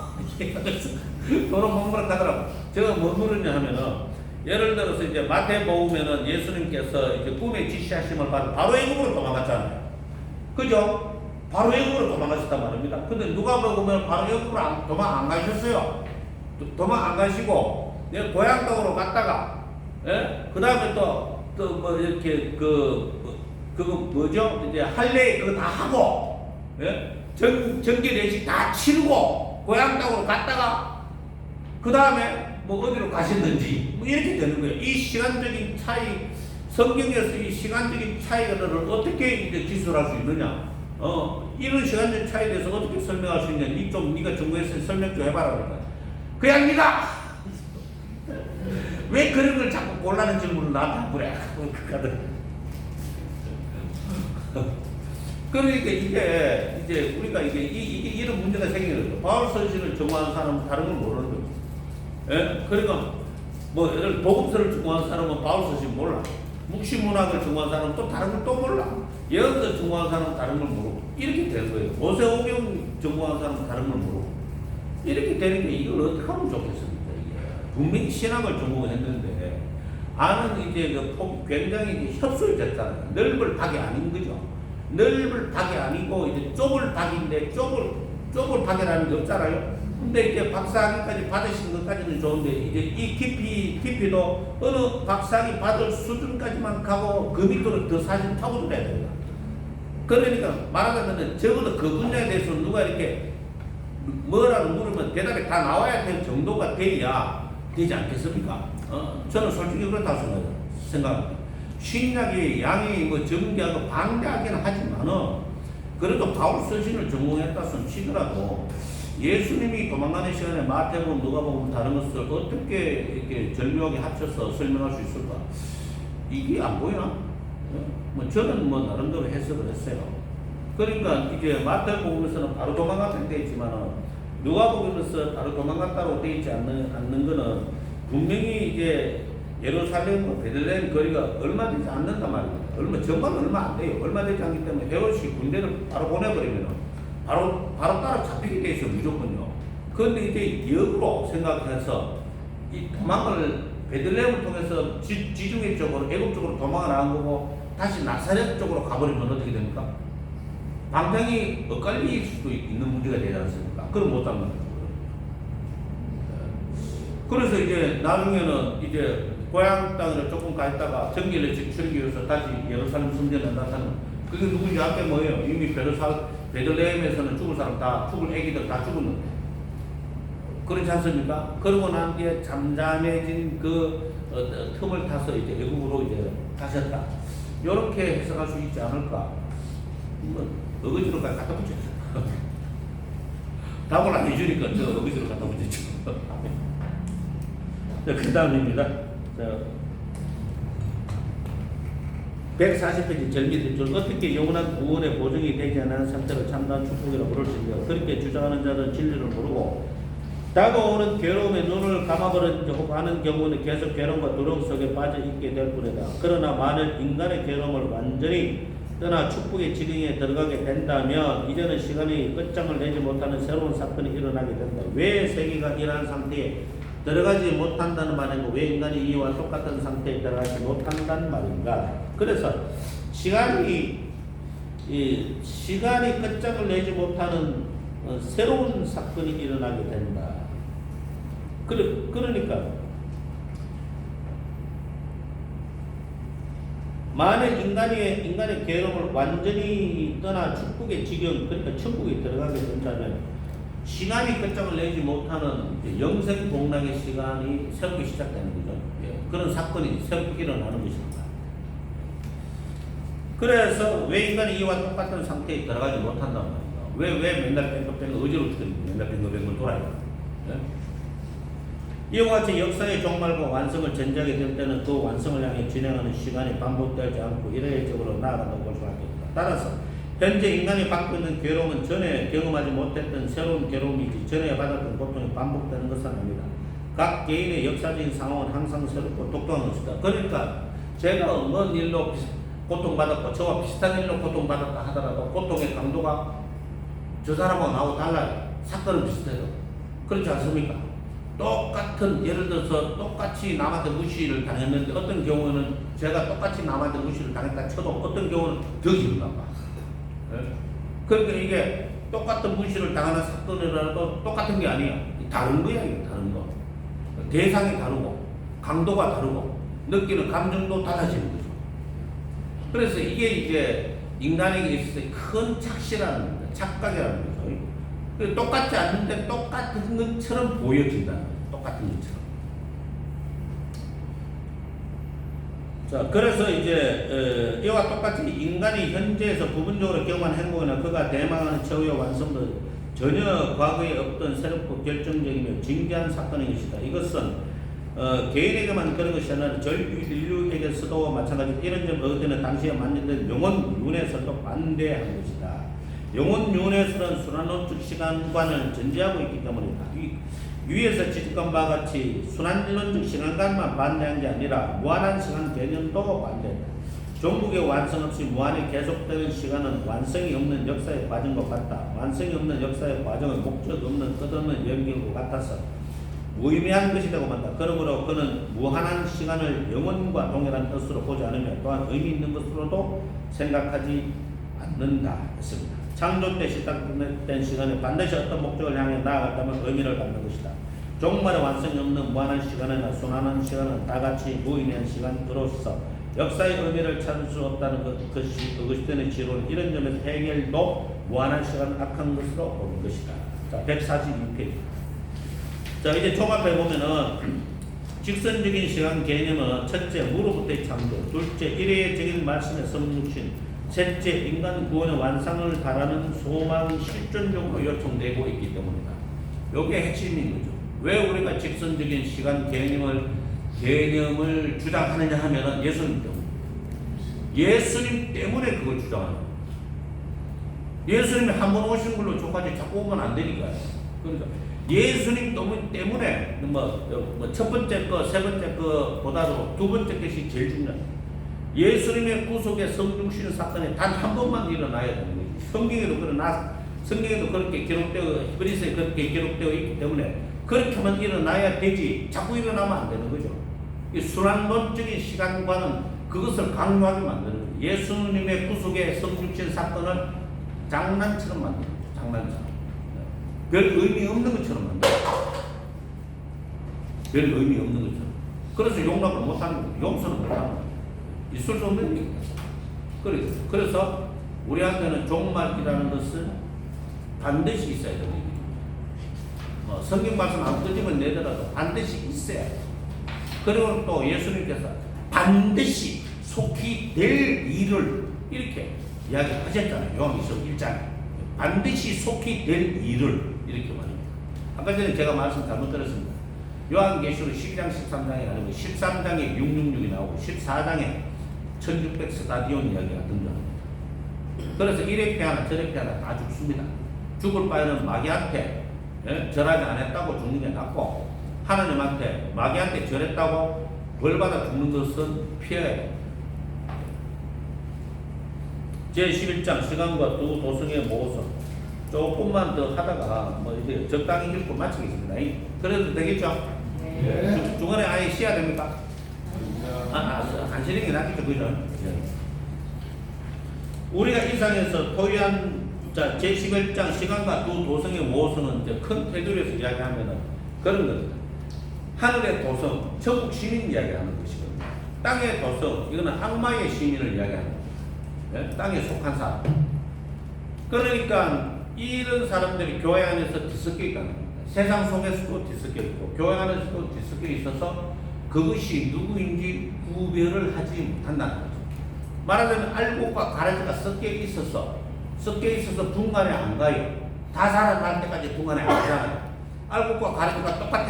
Speaker 1: 그런 공부를 하더라고. 제가 뭐 물었냐 하면은 예를 들어서 이제 마태복음에는 예수님께서 이제 꿈에 지시하심을 받아 바로 애굽으로 도망갔잖아요. 그죠? 바로 애굽으로 도망가셨단 말입니다. 근데 누가 보면 바로 애굽으로 도망 안 가셨어요. 도망 안 가시고 내 고향 땅으로 갔다가, 예? 그 다음에 또 뭐 이렇게 그거 뭐죠? 이제 할례 그거 다 하고, 예? 정기 내식 다 치르고 고향 땅으로 갔다가 그 다음에 뭐 어디로 가셨는지 뭐 이렇게 되는 거예요. 이 시간적인 차이, 성경에서 이 시간적인 차이를 어떻게 이제 기술할 수 있느냐? 이런 시간적 차이에 대해서 어떻게 설명할 수 있냐? 네가 전공했으니 설명 좀 해봐라 그러니까. 그냥 네가 왜 그런 걸 자꾸 곤란한 질문을 나한테 그래? 그러니까 이게 이제 우리가 이게 이런 문제가 생기는 거죠. 바울 서신을 전공한 사람은 다른 걸 모르는 거죠. 예? 그러니까 뭐 예를 복음서를 전공한 사람은 바울 서신 몰라. 묵시문학을 전공한 사람은 또 다른 걸 또 몰라. 예언서 전공한 사람은 다른 걸 모르고 이렇게 되는 거예요. 모세오경 전공한 사람은 다른 걸 모르고 이렇게 되는 게 이걸 어떻게 하면 좋겠습니까? 이게 분명히 신학을 전공했는데 아는 이제 그 폭이 굉장히 이제 협소해졌잖아요. 넓을 박이 아닌 거죠. 넓을 박이 아니고 이제 좁을 박인데 좁을 박이라는 게 없잖아요. 근데 이제 박사학위까지 받으신 것까지는 좋은데 이제 이 깊이도 어느 박사학위 받을 수준까지만 가고 그 밑으로 더 사실 파고들어야 됩니다. 그러니까 말하자면 적어도 그 분야에 대해서 누가 이렇게 뭐라고 물으면 대답이 다 나와야 될 정도가 돼야 되지 않겠습니까? 저는 솔직히 그렇다고 생각합니다. 신약의 양이 뭐 정교하고 방대하기는 하지만은 그래도 바울 서신을 전공했다손 치더라도 예수님이 도망가는 시간에 마태복음, 누가복음 다른 것을 어떻게 이렇게 절묘하게 합쳐서 설명할 수 있을까? 이게 안 보이나? 뭐 저는 뭐 나름대로 해석을 했어요. 그러니까 이제 마태복음에서는 바로 도망갔다고 되어 있지만은 누가복음에서 바로 도망갔다고 되어 있지 않는 거는 분명히 이제 예루살렘과 베들레헴 거리가 얼마 되지 않는단 말입니다. 정말 얼마 안 돼요. 얼마 되지 않기 때문에 헤롯이 군대를 바로 보내버리면 바로 따라 잡히게 돼 있어요. 무조건요. 그런데 이제 역으로 생각해서 이 도망을 베들레헴을 통해서 지중해 쪽으로 애굽 쪽으로 도망을 나간 거고 다시 나사렛 쪽으로 가버리면 어떻게 됩니까? 방향이 엇갈릴 수도 있는 문제가 되지 않습니까? 그럼 못 잡는 거죠. 그래서 이제 나중에는 이제 고향 땅으로 조금 가 있다가 정기를 치르기 위해서 다시 예루살렘 성전에 나타나는 그게 누군지 앞에 뭐예요? 이미 베들레헴에서는 죽을 사람 다 죽을 애기들 다 죽었는데 그렇지 않습니까? 그러고 난 뒤에 잠잠해진 그 틈을 타서 이제 애국으로 이제 가셨다. 이렇게 해석할 수 있지 않을까? 뭐 어거지로까지 갖다 붙였죠. 답을 안 해주니까 저 어거지로 갖다 붙였죠. 그 다음입니다. 140페이지 절미들 어떻게 영원한 구원의 보증이 되지 않은 상태를 참다한 축복이라고 부를 수 있는가. 그렇게 주장하는 자는 진리를 모르고 다가오는 괴로움에 눈을 감아버리려고 하는 경우는 계속 괴로움과 두려움 속에 빠져 있게 될 뿐이다. 그러나 만일 인간의 괴로움을 완전히 떠나 축복의 지경에 들어가게 된다면 이제는 시간이 끝장을 내지 못하는 새로운 사건이 일어나게 된다. 왜 세계가 이러한 상태에 들어가지 못한다는 말인가? 왜 인간이 이와 똑같은 상태에 들어가지 못한다는 말인가? 그래서 시간이 끝장을 내지 못하는 새로운 사건이 일어나게 된다. 그러니까 만약 인간의 괴로움을 완전히 떠나 축복의 지경, 그러니까 천국에 들어가게 된다면 시간이 끝장을 내지 못하는 영생 복락의 시간이 새롭게 시작되는 거죠. 예, 그런 사건이 새롭게 일어나는 것입니다. 그래서 왜 인간이 이와 똑같은 상태에 들어가지 못한단 말이에요. 왜 맨날 뺑글뺑글 어지러워 죽겠는데 맨날 뺑글뺑글 돌아요. 예? 이와 같이 역사의 종말과 완성을 전제하게 될 때는 그 완성을 향해 진행하는 시간이 반복되지 않고 일회적으로 나아간다고 볼 수가 있다. 따라서 현재 인간이 받고 있는 괴로움은 전에 경험하지 못했던 새로운 괴로움이지 전에 받았던 고통이 반복되는 것은 아닙니다. 각 개인의 역사적인 상황은 항상 새롭고 독특한 것이다. 그러니까 제가 어떤 일로 고통받았고 저와 비슷한 일로 고통받았다 하더라도 고통의 강도가 저 사람하고 나하고 달라요. 사건은 비슷해요. 그렇지 않습니까? 똑같은, 예를 들어서 똑같이 남한테 무시를 당했는데 어떤 경우는 제가 똑같이 남한테 무시를 당했다 쳐도 어떤 경우는 더 기분 나빠. 네? 그러니까 이게 똑같은 무시를 당하는 사건이라도 똑같은 게 아니야. 다른 거야, 이게 다른 거. 대상이 다르고, 강도가 다르고, 느끼는 감정도 달라지는 거죠. 그래서 이게 이제 인간에게 있어서 큰 착시라는 겁니다. 착각이라는 거죠. 똑같지 않는데 똑같은 것처럼 보여진다. 똑같은 것처럼. 자, 그래서 이제 이와 똑같이 인간이 현재에서 부분적으로 경험한 행복이나 그가 대망하는 최후의 완성도 전혀 과거에 없던 새롭고 결정적이며 진기한 사건인 것이다. 이것은 개인에게만 그런 것이 아니라 전 인류에게서도 마찬가지로 이런 점 얻어내는 당시에 만들던 영혼 윤회에서도 반대한 것이다. 영혼 윤회에서는 순환론적 시간관을 전제하고 있기 때문이다. 위에서 지적한 바와 같이 순환론적 시간관만 반대한 게 아니라 무한한 시간 개념도 반대했다. 종국의 완성 없이 무한히 계속되는 시간은 완성이 없는 역사의 과정과 같다. 완성이 없는 역사의 과정은 목적 없는 끝없는 연결과 같아서 무의미한 것이라고 한다. 그러므로 그는 무한한 시간을 영혼과 동일한 뜻으로 보지 않으며 또한 의미 있는 것으로도 생각하지 않는다 했습니다. 창조 때 시작된 시간에 반드시 어떤 목적을 향해 나아갔다면 의미를 갖는 것이다. 종말의 완성이 없는 무한한 시간이나 순환한 시간은 다같이 무의미한 시간으로서 역사의 의미를 찾을 수 없다는 것이 어거스틴의 지론은 이런 점에서 해결도 무한한 시간은 악한 것으로 보는 것이다. 자, 142페이지. 자, 이제 종합해 보면은 직선적인 시간 개념은 첫째 무로부터의 창조, 둘째 일회적인 말씀의 성육신, 셋째 인간 구원의 완성을 바라는 소망이 실존적으로 요청되고 있기 때문이다. 이게 핵심인 거죠. 왜 우리가 직선적인 시간 개념을 주장하느냐 하면은 예수님 때문에. 예수님 때문에 그걸 주장하는 거예요. 예수님이 한 번 오신 걸로 저까지 자꾸 오면 안 되니까요. 그러니까 예수님 때문에 첫 번째 거, 세 번째 거보다도 두 번째 것이 제일 중요해요. 예수님의 구속의 성육신 사건이 단 한 번만 일어나야 되는 거예요. 성경에도 그렇게 기록되어, 히브리서에 그렇게 기록되어 있기 때문에 그렇게만 일어나야 되지 자꾸 일어나면 안 되는 거죠. 이 순환론적인 시간과는 그것을 강요하게 만드는 거예요. 예수님의 구속의 성육신 사건을 장난처럼 만드는 거예요. 장난처럼. 별 의미 없는 것처럼 만드는 거예요. 별 의미 없는 것처럼. 그래서 용납을 못하는 거예요. 용서는 못하는 거예요. 있을 수 없는 얘기입니다. 그래서 우리한테는 종말이라는 것은 반드시 있어야 되는 얘기입니다. 성경 말씀 안 끄집어 내더라도 반드시 있어야 돼요. 그리고 또 예수님께서 반드시 속히 될 일을 이렇게 이야기하셨잖아요. 요한계시록 1장에 반드시 속히 될 일을 이렇게 말합니다. 아까 전에 제가 말씀 잘못 들었습니다. 요한계시록 12장 13장이 아니고 13장에 666이 나오고 14장에 1600 스타디온 이야기가 등장합니다. 그래서 이래 피하나 저래 피하나 다 죽습니다. 죽을 바에는 마귀한테 절하지 않았다고 죽는 게 낫고 하나님한테 마귀한테 절했다고 벌받아 죽는 것은 피해야 됩니다. 제11장 시간과 두 도성의 모성 조금만 더 하다가 이제 적당히 읽고 마치겠습니다. 그래도 되겠죠? 네. 중간에 아예 쉬어야 됩니까? 안 쉬는 게 낫겠죠, 그죠? 우리가 이상에서 토의한 제11장 시간과 두 도성의 모성은 이제 큰 테두리에서 이야기하면은 그런 겁니다. 하늘의 도성, 천국 시민 이야기하는 것이거든요. 땅의 도성, 이거는 악마의 시민을 이야기하는 거예요. 예? 땅에 속한 사람. 그러니까 이런 사람들이 교회 안에서 뒤섞여 있다는 겁니다. 세상 속에서도 뒤섞여 있고 교회 안에서도 뒤섞여 있어서 그것이 누구인지 구별을 하지 못한다는 거죠. 말하자면 알곡과 가라지가 섞여 있어서 분간에 안 가요. 다 살아날 때까지 분간에 안 가잖아요. 알곡과 가라지가 똑같아.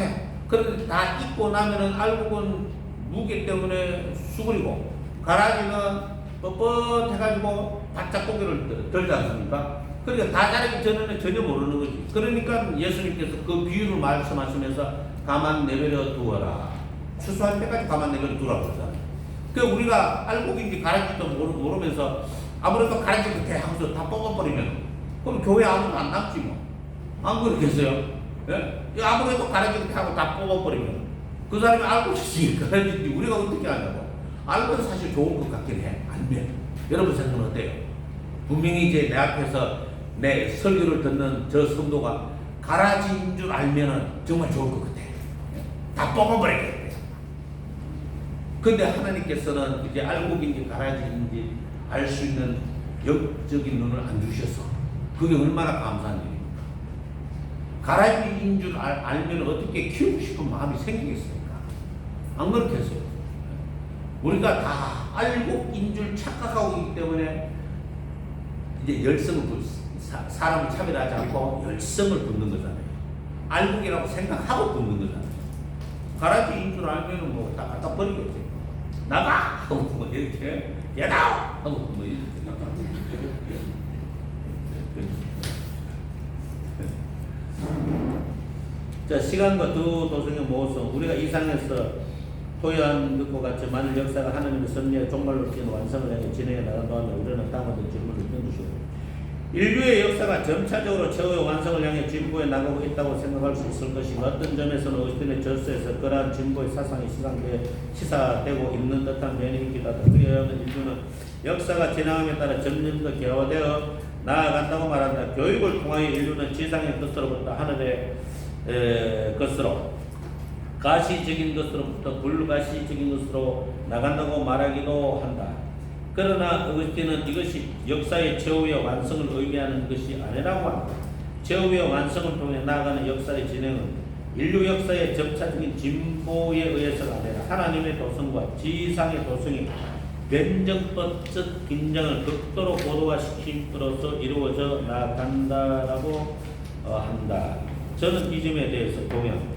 Speaker 1: 그런데 다 익고 나면은 알곡은 무게 때문에 수그리고 가라지는 뻣뻣해가지고 바짝 고개를 들지 않습니까? 그러니까 다 자라기 전에는 전혀 모르는 거지. 그러니까 예수님께서 그 비유를 말씀하시면서 가만 내버려 두어라. 추수할 때까지 가만 내버려 두라고 그러잖아요. 그 우리가 알곡인지 가라지도 모르면서 아무래도 가라지 끝에 하면서 다 뽑아버리면 그럼 교회 아무도 안 남지 뭐. 안 그렇겠어요? 예? 아무래도 가라지 끝에 하고 다 뽑아버리면 그 사람이 알곡인지 가라지인지 우리가 어떻게 하냐고. 알고는 사실 좋은 것 같긴 해. 알면. 여러분 생각은 어때요? 분명히 이제 내 앞에서 내 설교를 듣는 저 성도가 가라지인 줄 알면은 정말 좋을 것 같아. 다 뽑아버리겠대. 근데 하나님께서는 이제 알곡인지 가라지인지 알 수 있는 영적인 눈을 안 주셔서 그게 얼마나 감사한 일입니까? 가라지인 줄 알면 어떻게 키우고 싶은 마음이 생기겠습니까? 안 그렇겠어요? 우리가 다 알곡인 줄 착각하고 있기 때문에 이제 사람을 차별하지 않고 열성을 붙는 거잖아요. 알곡이라고 생각하고 붙는 거잖아요. 가라지인 줄 알면은 뭐 다 갖다 버리겠지. 나가! 하고 뭐 이렇게 야다! 하고 뭐 이렇게 자, 시간과 두 도성의 모성, 우리가 이상에서 토요한 것과 같이 만일 역사가 하나님의 섭리에 종말로 뛴 완성을 향해 진행해 나간 동안에 우리는 다음과 질문을 던지시고 인류의 역사가 점차적으로 최후의 완성을 향해 진보해 나가고 있다고 생각할 수 있을 것인가? 어떤 점에서는 어스틴의 저서에서 그러한 진보의 사상이 시사되고 있는 듯한 면이 있기도 하다. 그에 의하면 인류는 역사가 지나감에 따라 점점 더 개화되어 나아간다고 말한다. 교육을 통하여 인류는 지상의 것으로부터 하늘의 것으로 가시적인 것으로부터 불가시적인 것으로 나간다고 말하기도 한다. 그러나 어거스틴은 이것이 역사의 최후의 완성을 의미하는 것이 아니라고 한다. 최후의 완성을 통해 나아가는 역사의 진행은 인류 역사의 점차적인 진보에 의해서가 아니라 하나님의 도성과 지상의 도성이 변정법적 긴장을 극도로 고도화시킴으로써 이루어져 나간다라고 한다. 저는 이 점에 대해서 동의합니다.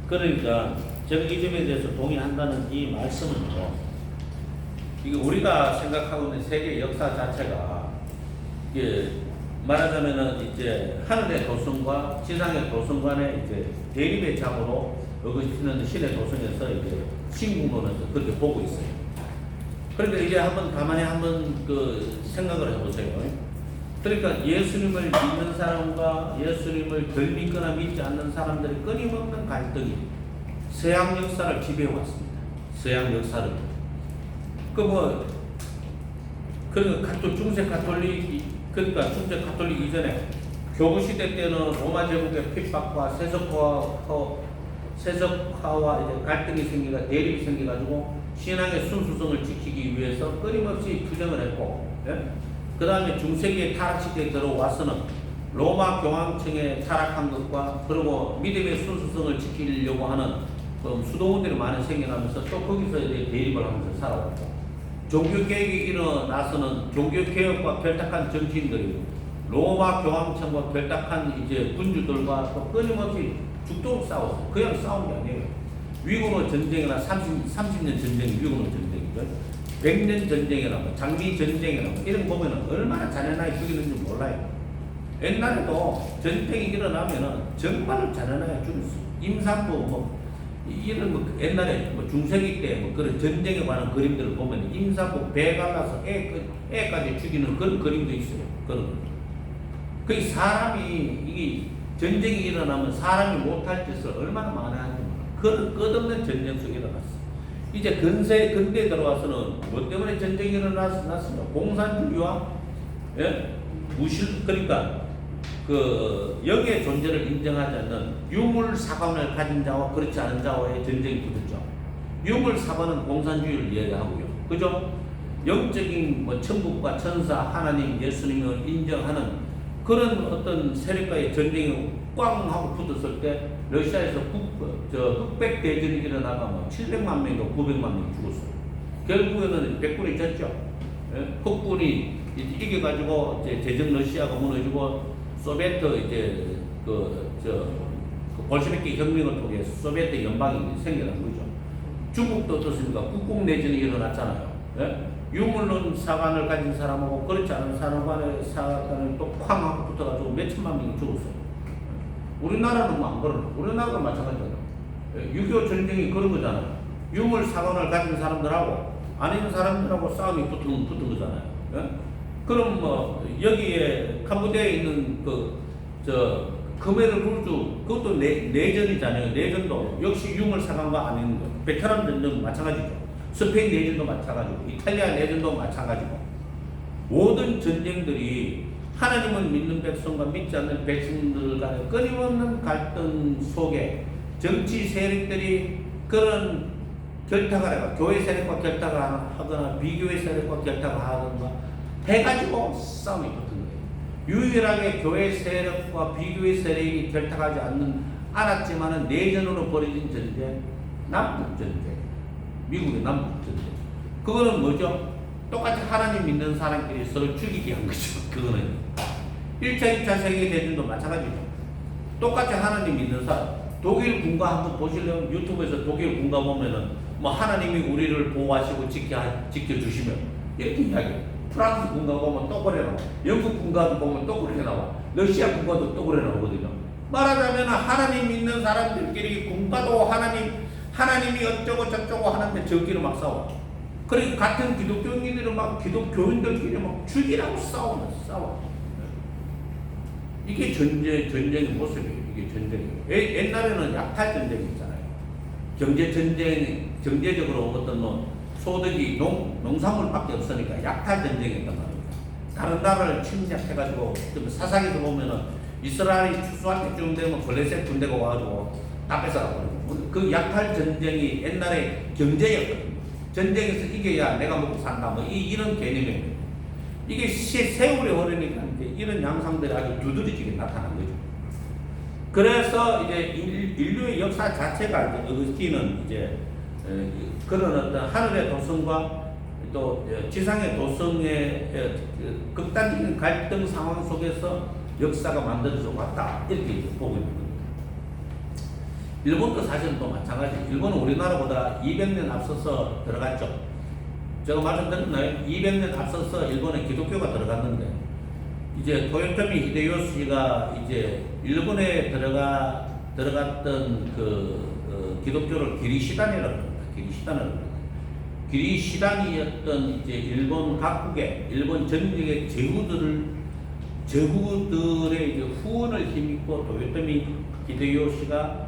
Speaker 1: 그러니까 저는 이 점에 대해서 동의한다는 이 말씀은요. 이게 우리가 생각하고 있는 세계 역사 자체가 이게 말하자면은 이제 하늘의 도성과 지상의 도성 간의 이제 대립의 장으로 어거스틴은 신의 도성에서 이제 신궁론에서 그렇게 보고 있어요. 그러니까 이제 가만히 그 생각을 해보세요. 그러니까 예수님을 믿는 사람과 예수님을 덜 믿거나 믿지 않는 사람들이 끊임없는 갈등이 서양 역사를 지배해왔습니다. 서양 역사를. 그러니까 중세 가톨릭 이전에 교부 시대 때는 로마 제국의 핍박과 세속화와 이제 갈등이 대립이 생겨가지고 신앙의 순수성을 지키기 위해서 끊임없이 투쟁을 했고, 예? 그 다음에 중세기의 타락 시대에 들어와서는 로마 교황청에 타락한 것과 그리고 믿음의 순수성을 지키려고 하는 수도원들이 많이 생겨나면서 또 거기서 이제 대립을 하면서 살아왔고, 종교개혁이 일어나서는 종교개혁과 결탁한 정치인들이 로마 교황청과 결탁한 이제 군주들과 또 끊임없이 죽도록 싸웠어요. 그냥 싸운 게 아니에요. 위고노 전쟁이나 30년 전쟁이 위고노 전쟁이죠. 100년 전쟁이나 장미 전쟁이나 이런 거 보면은 얼마나 잔인하게 죽이는지 몰라요. 옛날에도 전쟁이 일어나면은 정말 잔인하게 죽였어요. 임산부 이런 옛날에 중세기 때 그런 전쟁에 관한 그림들을 보면 임산부 배 갈라서 애까지 죽이는 그런 그림도 있어요. 그 사람이 이게 전쟁이 일어나면 사람이 못할 짓을 얼마나 많이 하는지 그런 끝없는 전쟁 속에 일어났어. 이제 근대에 들어와서는 뭐 때문에 전쟁이 일어났습니까? 공산주의와 그러니까 그 영의 존재를 인정하지 않는 유물 사관을 가진 자와 그렇지 않은 자와의 전쟁이 붙었죠. 유물 사관은 공산주의를 이야기하고요. 그죠? 영적인 뭐 천국과 천사, 하나님, 예수님을 인정하는 그런 어떤 세력과의 전쟁이 꽝 하고 붙었을 때 러시아에서 흑백 대전이 일어나가 뭐 700만 명인가 900만 명이 죽었어요. 결국에는 백군이 졌죠. 예? 흑군이 이겨가지고 이제 제정 러시아가 무너지고 소비에트 이제 볼셰비키 혁명을 통해 소비에트 연방이 생겨난 거죠. 중국도 어떻습니까? 국공내전이 일어났잖아요. 예? 유물론 사관을 가진 사람하고 그렇지 않은 사관을 또 쾅 하고 붙어가지고 몇 천만 명이 죽었어요. 우리나라는 뭐 안 그러나? 우리나라도 마찬가지잖아요. 6.25 전쟁이 그런 거잖아요. 유물 사관을 가진 사람들하고 아닌 사람들하고 싸움이 붙은 거잖아요. 예? 그럼 뭐 여기에 캄보디아에 있는 khmer 룰주 그것도 내전이잖아요. 내전도 역시 유물 사관과 아닌 거. 베트남 전쟁도 마찬가지죠. 스페인 내전도 마찬가지고 이탈리아 내전도 마찬가지고 모든 전쟁들이 하나님을 믿는 백성과 믿지 않는 백성들 간의 끊임없는 갈등 속에 정치 세력들이 그런 결탁을 해가 교회 세력과 결탁을 하거나 비교회 세력과 결탁을 하거나 해가지고 싸움이 붙은 거예요. 유일하게 교회 세력과 비교회 세력이 결탁하지 않았지만은 내전으로 벌어진 전쟁, 남북 전쟁, 미국의 남북 전쟁. 그거는 뭐죠? 똑같이 하나님 믿는 사람끼리 서로 죽이게 한 거죠. 그거는 1차, 2차 세계대전도 마찬가지죠. 똑같이 하나님 믿는 사람. 독일 군가 한번 보시려면 유튜브에서 독일 군가 보면은 뭐 하나님이 우리를 보호하시고 지켜주시면 이렇게 이야기해요. 프랑스 군가 보면 또 그래 나와. 영국 군가도 보면 또 그래 나와. 러시아 군가도 또 그래 나오거든요. 말하자면 하나님 믿는 사람들끼리 군가도 하나님이 어쩌고 저쩌고 하는데 저끼리 막 싸워. 그러니까 같은 기독교인들은 막 기독교인들끼리 막 죽이라고 싸워. 이게 전쟁의 모습이에요. 이게 전쟁이에요. 옛날에는 약탈 전쟁이 있잖아요. 경제적으로 어떤 뭐 소득이 농산물밖에 없으니까 약탈 전쟁이었단 말입니다. 다른 나라를 침략해가지고 사사기도 보면은 이스라엘이 추수할 때쯤 되면 블레셋 군대가 와가지고 다 뺏어가고 그 약탈 전쟁이 옛날에 경제였거든요. 전쟁에서 이겨야 내가 먹고 산다 뭐 이런 개념이에요. 이게 세월이 흐르니까 이런 양상들이 아주 두드러지게 나타난 거죠. 그래서 이제 인류의 역사 자체가 이제 어거스틴은 이제 그런 어떤 하늘의 도성과 또 지상의 도성의 극단적인 갈등 상황 속에서 역사가 만들어져 왔다 이렇게 보고 있는 겁니다. 일본도 사실은 또 마찬가지. 일본은 우리나라보다 200년 앞서서 들어갔죠. 제가 말씀드렸나요? 200년 앞서서 일본에 기독교가 들어갔는데 이제 토요토미 히데요시가 이제 일본에 들어갔던 기독교를 기리시단이라고 합니다. 기리시단이었던 이제 일본 각국의 일본 전역의 제후들의 이제 후원을 힘입고 토요토미 히데요시가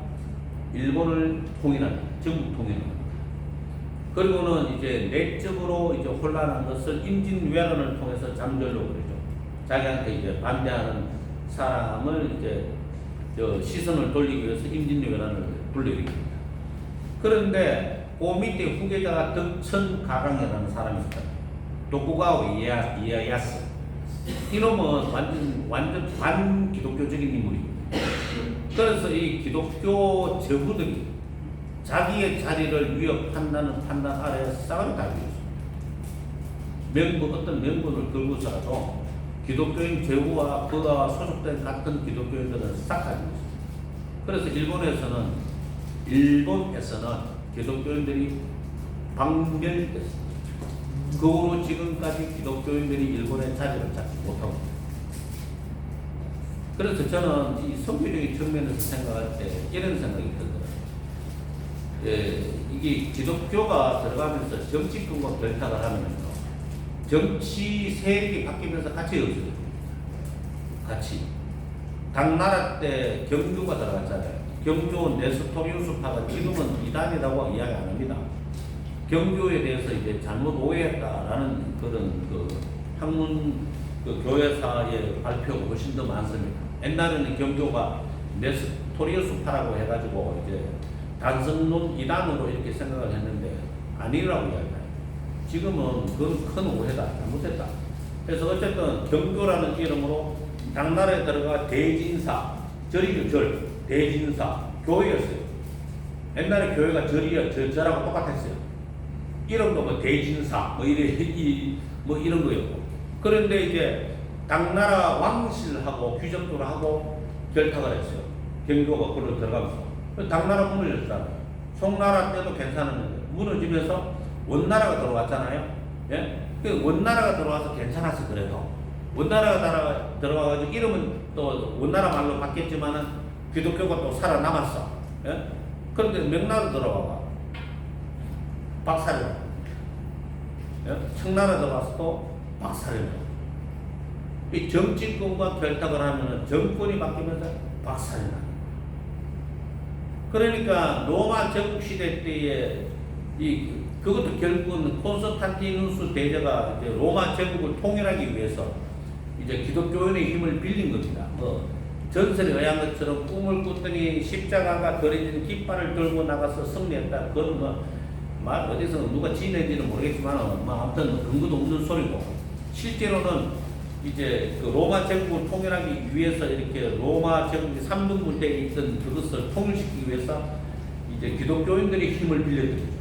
Speaker 1: 일본을 통일합니다. 전국 통일합니다. 그리고는 이제 내적으로 이제 혼란한 것을 임진왜란을 통해서 잠재우려고 그러죠. 자기한테 이제 반대하는 사람을 이제 시선을 돌리기 위해서 임진왜란을 불러일으킵니다. 그런데 그 밑에 후계자가 덕천가강이라는 사람이 있다. 도쿠가와 이에야스. 이놈은 완전 반기독교적인 인물입니다. 그래서 이 기독교 제후들이 자기의 자리를 위협한다는 판단 아래에 싸움을 달고 있습니다. 어떤 명분을 걸고서라도 기독교인 제후와 그가 소속된 같은 기독교인들은 싹 가지고 있습니다. 그래서 일본에서는 기독교인들이 방멸됐습니다. 그 후로 지금까지 기독교인들이 일본의 자리를 잡지 못하고 있습니다. 그래서 저는 이 선교적인 측면에서 생각할 때 이런 생각이 들더라고요. 이게 기독교가 들어가면서 정치권과 결탁을 하면서 정치 세력이 바뀌면서 같이 없어져요. 같이. 당나라 때 경주가 들어갔잖아요. 경주 네스토리우스파가 지금은 이단이라고 이야기 안 합니다. 경주에 대해서 이제 잘못 오해했다라는 그런 학문 교회사의 발표가 훨씬 더 많습니다. 옛날에는 경주가 네스토리우스파라고 해가지고 이제 단성론 이단으로 이렇게 생각을 했는데 아니라고 이야기해요. 지금은 그건 큰 오해다. 잘못했다. 그래서 어쨌든 경교라는 이름으로 당나라에 들어가 대진사, 절이죠, 절. 대진사, 교회였어요. 옛날에 교회가 절하고 똑같았어요. 이름도 뭐 대진사, 뭐 이런 거였고. 그런데 이제 당나라 왕실하고 귀족들하고 결탁을 했어요. 경교가 그걸로 들어가면서. 당나라 문을 열었잖아요. 송나라 때도 괜찮았는데 무너지면서 원나라가 들어왔잖아요. 예? 그 원나라가 들어와서 괜찮았어. 그래도 원나라가 들어와가지고 이름은 또 원나라 말로 바뀌었지만은 기독교가 또 살아남았어. 예? 그런데 명나라 들어와가 박살이나. 예? 청나라 들어와서 또 박살이나. 이 정치권과 결탁을 하면은 정권이 바뀌면서 박살이나. 그러니까 로마 제국 시대 때에 그것도 결국은 콘스탄티누스 대제가 이제 로마 제국을 통일하기 위해서 이제 기독교인의 힘을 빌린 겁니다. 뭐 전설에 의한 것처럼 꿈을 꿨더니 십자가가 그려진 깃발을 들고 나가서 승리했다. 그건 말 어디서 누가 지내는지는 모르겠지만 아무튼 근거도 없는 소리고, 실제로는 이제 그 로마 제국을 통일하기 위해서 이렇게 로마 제국이 3등분 때에 있던 그것을 통일시키기 위해서 이제 기독교인들이 힘을 빌렸던 거죠.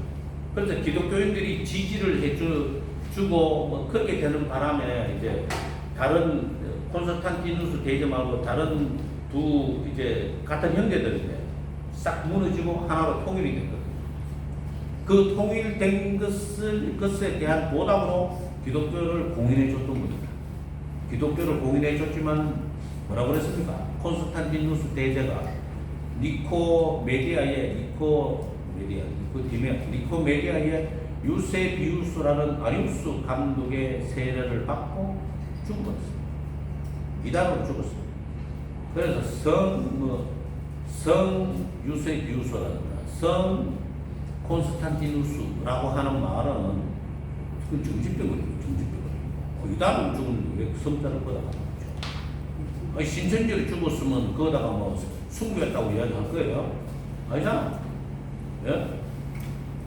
Speaker 1: 그래서 기독교인들이 지지를 해주고 뭐 그렇게 되는 바람에 이제 다른 콘스탄티누스 대제 말고 다른 두 이제 같은 형제들인데 싹 무너지고 하나로 통일이 된 거예요. 그 통일된 것에 대한 보답으로 기독교를 공인해 줬던 겁니다. 기독교를 공인해 줬지만 뭐라고 그랬습니까? 콘스탄티누스 대제가 니코메디아의 유세비우스라는 아리우스 감독의 세례를 받고 죽었어요. 이단으로 죽었어요. 그래서 성 유세비우스라든가 성 콘스탄티누스라고 하는 말은 그 정신병이에요. 이단으로 죽었는데 왜 성자를 거다가 죽죠? 신천지로 죽었으면 거다가 뭐 순교했다고 이야기할 거예요. 아니잖아. 예?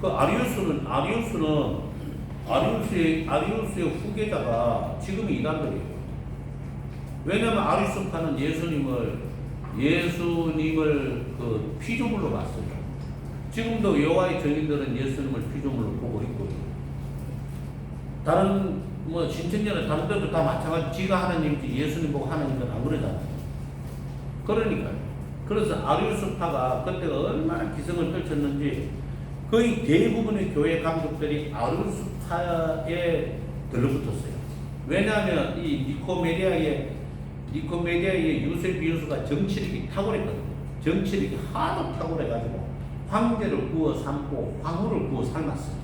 Speaker 1: 그 아리우스의 후계자가 지금 이단들이에요. 왜냐면 아리우스파는 예수님을 그 피조물로 봤어요. 지금도 여호와의 증인들은 예수님을 피조물로 보고 있고요. 다른 뭐 신천지는 다른 데도 다 마찬가지. 지가 하나님이지 예수님 보고 하나님은 안 그러잖아요. 그러니까 그래서 아리우스파가 그때가 얼마나 기승을 떨쳤는지 거의 대부분의 교회 감독들이 아리우스파에 들러붙었어요. 왜냐하면 이 니코메디아의 유세비우스가 정치력이 탁월했거든요. 정치력이 하도 탁월해가지고 황제를 구워 삶고 황후를 구워 삶았어요.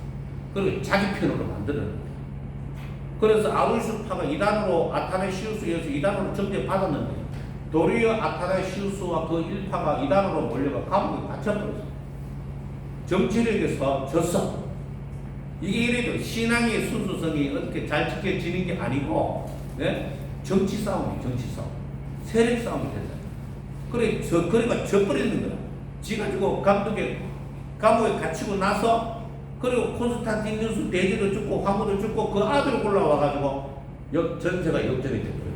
Speaker 1: 그리고 자기 편으로 만들었는데, 그래서 아리우스파가 이단으로 아타나시우스에서 이단으로 정죄받았는데 도리어 아타나시우스와 그 일파가 이단으로 몰려가 감옥에 갇혀버렸어. 정치력에서 졌어. 이게 이래도 신앙의 순수성이 어떻게 잘 지켜지는 게 아니고, 네? 정치 싸움이 정치 싸움, 세력 싸움이 된다. 그러니까 져버리는 거야. 지가 지고 감옥에 갇히고 나서, 그리고 콘스탄티누스 대제도 죽고 황후도 죽고 그 아들을 골라와가지고 전세가 역전이 됐거든요.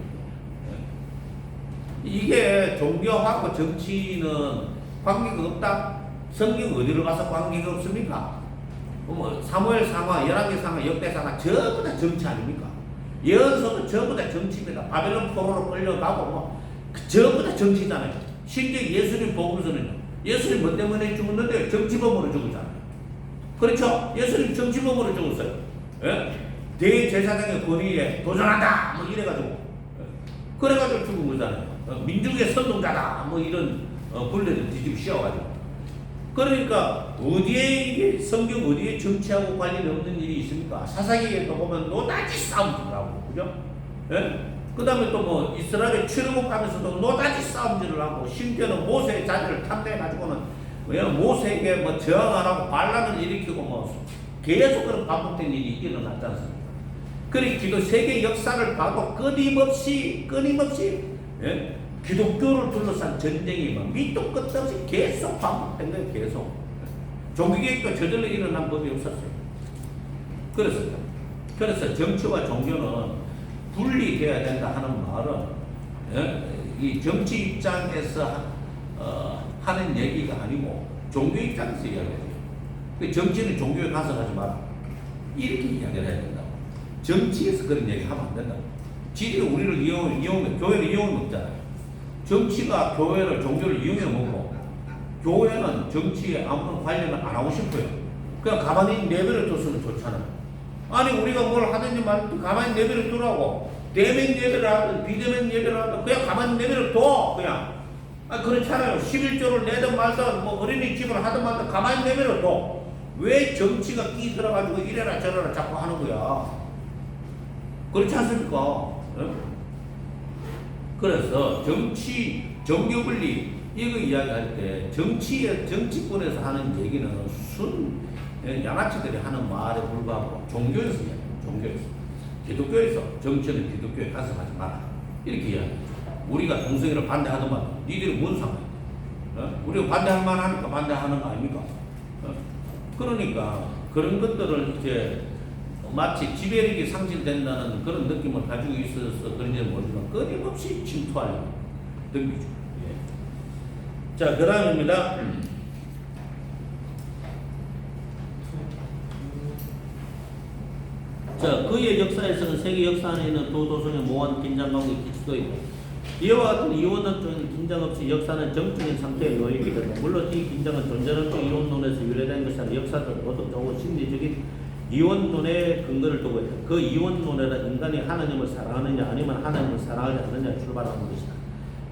Speaker 1: 이게 종교하고 정치는 관계가 없다. 성경 어디로 가서 관계가 없습니까? 뭐 사무엘 상하, 열왕기 상하, 역대 상하 전부 다 정치 아닙니까? 예언서도 전부 다 정치입니다. 바벨론 포로로 끌려가고 뭐 전부 다 정치잖아요. 심지어 예수님 복음서는요. 예수님 뭐 때문에 죽었는데 정치범으로 죽었잖아요. 그렇죠? 예수님 정치범으로 죽었어요. 예? 대제사장의 권위에 도전한다 뭐 이래가지고 그래가지고 죽은 거잖아요. 민중의 선동자다 뭐 이런 분례를 뒤집어 씌워가지고. 그러니까 어디에 이게 성경 어디에 정치하고 관련이 없는 일이 있습니까? 사사기에 또 보면 노다지 싸움질을 하고, 그죠? 예? 그 다음에 또 뭐 이스라엘에 출애굽하면서도 노다지 싸움질을 하고, 심지어는 모세의 자리를 탐내가지고는 모세에게 뭐 저항 안 하고 반란을 일으키고 뭐 계속 그런 반복된 일이 일어났지 않습니까? 그리고 세계 역사를 봐도 끊임없이 예? 기독교를 둘러싼 전쟁이 막 밑도 끝도 없이 계속 반복된 거예요. 계속. 종교개혁도 저절로 일어난 법이 없었어요. 그래서 정치와 종교는 분리돼야 된다 하는 말은 이 정치 입장에서 하는 얘기가 아니고 종교 입장에서 이야기해요. 정치는 종교에 가서 하지 마라. 이렇게 이야기를 해야 된다고. 정치에서 그런 얘기 하면 안 된다고. 지들이 우리를 이용해, 교회를 이용해 먹잖아요. 정치가 교회를, 종교를 이용해 먹고, 교회는 정치에 아무런 관련을 안 하고 싶어요. 그냥 가만히 내버려 뒀으면 좋잖아요. 아니, 우리가 뭘 하든지 말든 가만히 내버려 두라고. 대면 예배를 하든 비대면 예배를 하든 그냥 가만히 내버려 둬. 그냥. 그렇잖아요. 11조를 내든 말든 뭐 어린이집을 하든 말든 가만히 내버려 둬. 왜 정치가 끼 들어가지고 이래라 저래라 자꾸 하는 거야. 그렇지 않습니까? 그래서 정치, 종교분리 이거 이야기할 때 정치권에서 하는 얘기는 순 양아치들이 하는 말에 불과하고 종교에서 이야기해요. 종교에서. 기독교에서 정치는 기독교에 가서 하지 마라. 이렇게 이야기해요. 우리가 동성애를 반대하더만 니들이 뭔 상관이야? 우리가 반대할 만하니까 반대하는 거 아닙니까? 그러니까 그런 것들을 이제 마치 지배력이 상실된다는 그런 느낌을 가지고 있어서 그런지 모르지만 끊임없이 침투하려고 덤비죠. 예. 자, 그 다음입니다. 자, 그의 역사에서는 세계 역사 안에 있는 두 도성의 모호한 긴장관계 기초도 있고 이와 같은 이원론적인 긴장 없이 역사는 정적인 상태에 놓이게 된다. 물론 이 긴장은 존재론적 이원론에서 유래된 것이 아니라 역사적, 도덕적으로 심리적인 이원론의 근거를 두고 있다. 그 이원론에는 인간이 하나님을 사랑하느냐 아니면 하나님을 사랑하지 않느냐에 출발하는 것이다.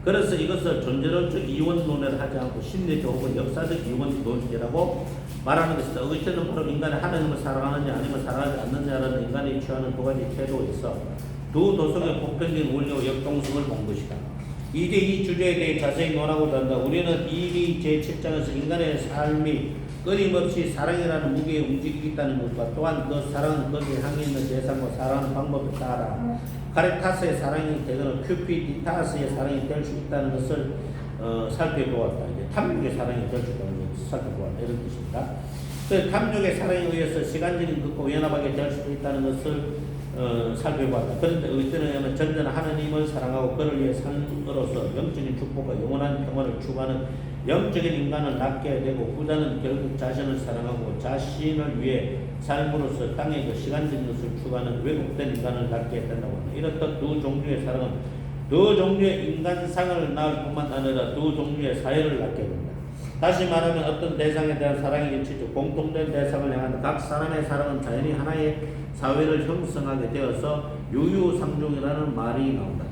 Speaker 1: 그래서 이것을 존재론적 이원론을 하지 않고 심리적 혹은 역사적 이원론이라고 말하는 것이다. 어거스틴은 바로 인간이 하나님을 사랑하느냐 아니면 사랑하지 않느냐라는 인간이 취하는 두 가지 태도에서 두 도성의 보편적인 원리와 역동성을 본 것이다. 이제 이 주제에 대해 자세히 논하고자 한다. 우리는 이 제7장에서 인간의 삶이 끊임없이 사랑이라는 무게에 움직이고 있다는 것과 또한 그 사랑은 거기에 향해 있는 대상과 사랑하는 방법에 따라 카리타스의 사랑이 되거나 큐피디타스의 사랑이 될 수 있다는 것을 살펴보았다. 이제 탐욕의 사랑이 될 수 있다는 것을 살펴보았다. 이런 뜻입니다. 그 탐욕의 사랑에 의해서 시간적인 것과 연합하게 될 수도 있다는 것을 살펴봤다. 그런데 의견은 전전한 하나님을 사랑하고 그를 위해 삶으로서 영적인 축복과 영원한 평화를 추구하는 영적인 인간을 낳게 되고 후자는 결국 자신을 사랑하고 자신을 위해 삶으로서 땅의 그 시간적인 것을 추구하는 왜곡된 인간을 낳게 된다고 합니다. 이렇듯 두 종류의 사랑은 두 종류의 인간상을 낳을 뿐만 아니라 두 종류의 사회를 낳게 된다. 다시 말하면 어떤 대상에 대한 사랑의 일치적 공통된 대상을 향한 각 사람의 사랑은 자연히 하나의 사회를 형성하게 되어서 유유상종이라는 말이 나온다.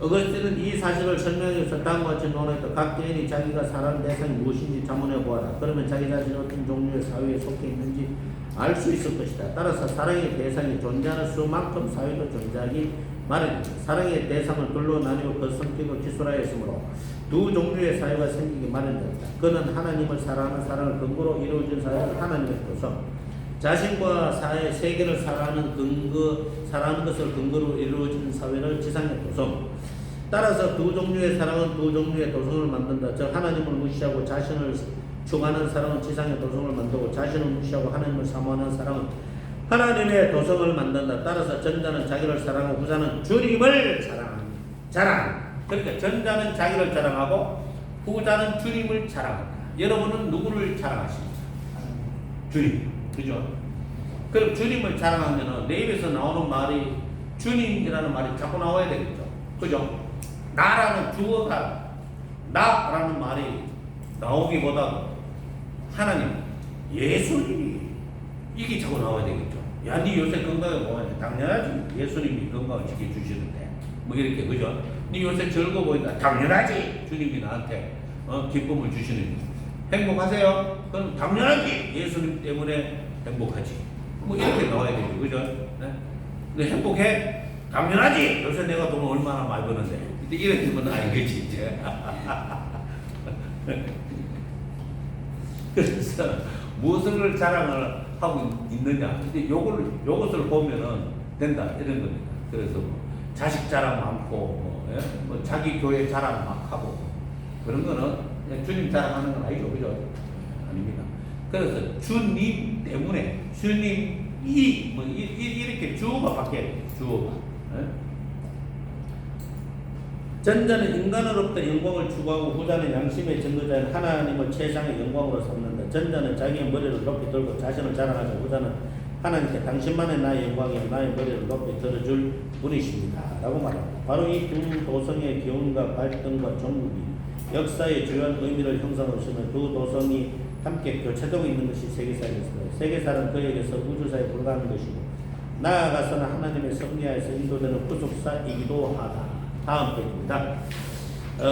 Speaker 1: 어거스틴은 이 사실을 설명하기 위해서 다음과 같이 논했다. 각 개인이 자기가 사랑하는 대상이 무엇인지 자문해 보아라. 그러면 자기 자신이 어떤 종류의 사회에 속해 있는지 알 수 있을 것이다. 따라서 사랑의 대상이 존재하는 수만큼 사회도 존재하기 마련이다. 사랑의 대상을 둘로 나뉘고 그 성격을 기술하였으므로 두 종류의 사회가 생기기 마련되었다. 그는 하나님을 사랑하는 사랑을 근거로 이루어진 사회를 하나님의 도성, 자신과 사회, 세계를 사랑하는 것을 근거로 이루어진 사회를 지상의 도성. 따라서 두 종류의 사랑은 두 종류의 도성을 만든다. 즉 하나님을 무시하고 자신을 추구하는 사랑은 지상의 도성을 만들고 자신을 무시하고 하나님을 사모하는 사랑은 하나님의 도성을 만든다. 따라서 전자는 자기를 사랑하고 후자는 주님을 자랑. 그러니까 전자는 자기를 자랑하고 후자는 주님을 자랑한다. 여러분은 누구를 자랑하십니까? 주님. 그죠? 그럼 주님을 자랑하면 내 입에서 나오는 말이 주님이라는 말이 자꾸 나와야 되겠죠. 그죠? 나라는 주어가 나라는 말이 나오기보다 하나님, 예수님이 이게 자꾸 나와야 되겠죠. 야, 니 요새 건강에 뭐하냐? 당연하지. 예수님이 건강을 지켜주시는데. 뭐 이렇게, 그죠? 니 요새 즐거워 보인다. 당연하지. 주님이 나한테 기쁨을 주시는 행복하세요? 그럼 당연하지. 예수님 때문에 행복하지. 뭐 이렇게 나와야 되죠. 그죠? 네? 근데 행복해? 당연하지. 요새 내가 돈을 얼마나 많이 버는데. 이런 건 아니겠지, 이제. 그래서 무엇을 자랑을 하고 있느냐. 이제 요것을 보면은 된다. 이런 겁니다. 그래서 뭐 자식 자랑 많고, 뭐 자기 교회 자랑 막 하고. 그런 거는 주님 자랑하는 건 아니죠. 그죠? 아닙니다. 그래서 주님 때문에 주님이 뭐 이렇게 주어가 바뀌어요. 주어가. 전자는 인간으로부터 영광을 추구하고 후자는 양심의 증거자인 하나님을 최상의 영광으로 삼는다. 전자는 자기의 머리를 높이 들고 자신을 자랑하자. 후자는 하나님께 당신만의 나의 영광이요 나의 머리를 높이 들어줄 분이십니다. 라고 말합니다. 바로 이 두 도성의 기운과 갈등과 종국이 역사의 주요한 의미를 형성하고 있는 두 도성이 함께 교차되고 있는 것이 세계사입니다. 세계사는 그에게서 우주사에 불과한 것이고 나아가서는 하나님의 섭리하에서 인도되는 구속사이기도 하다. 다음 페이지입니다.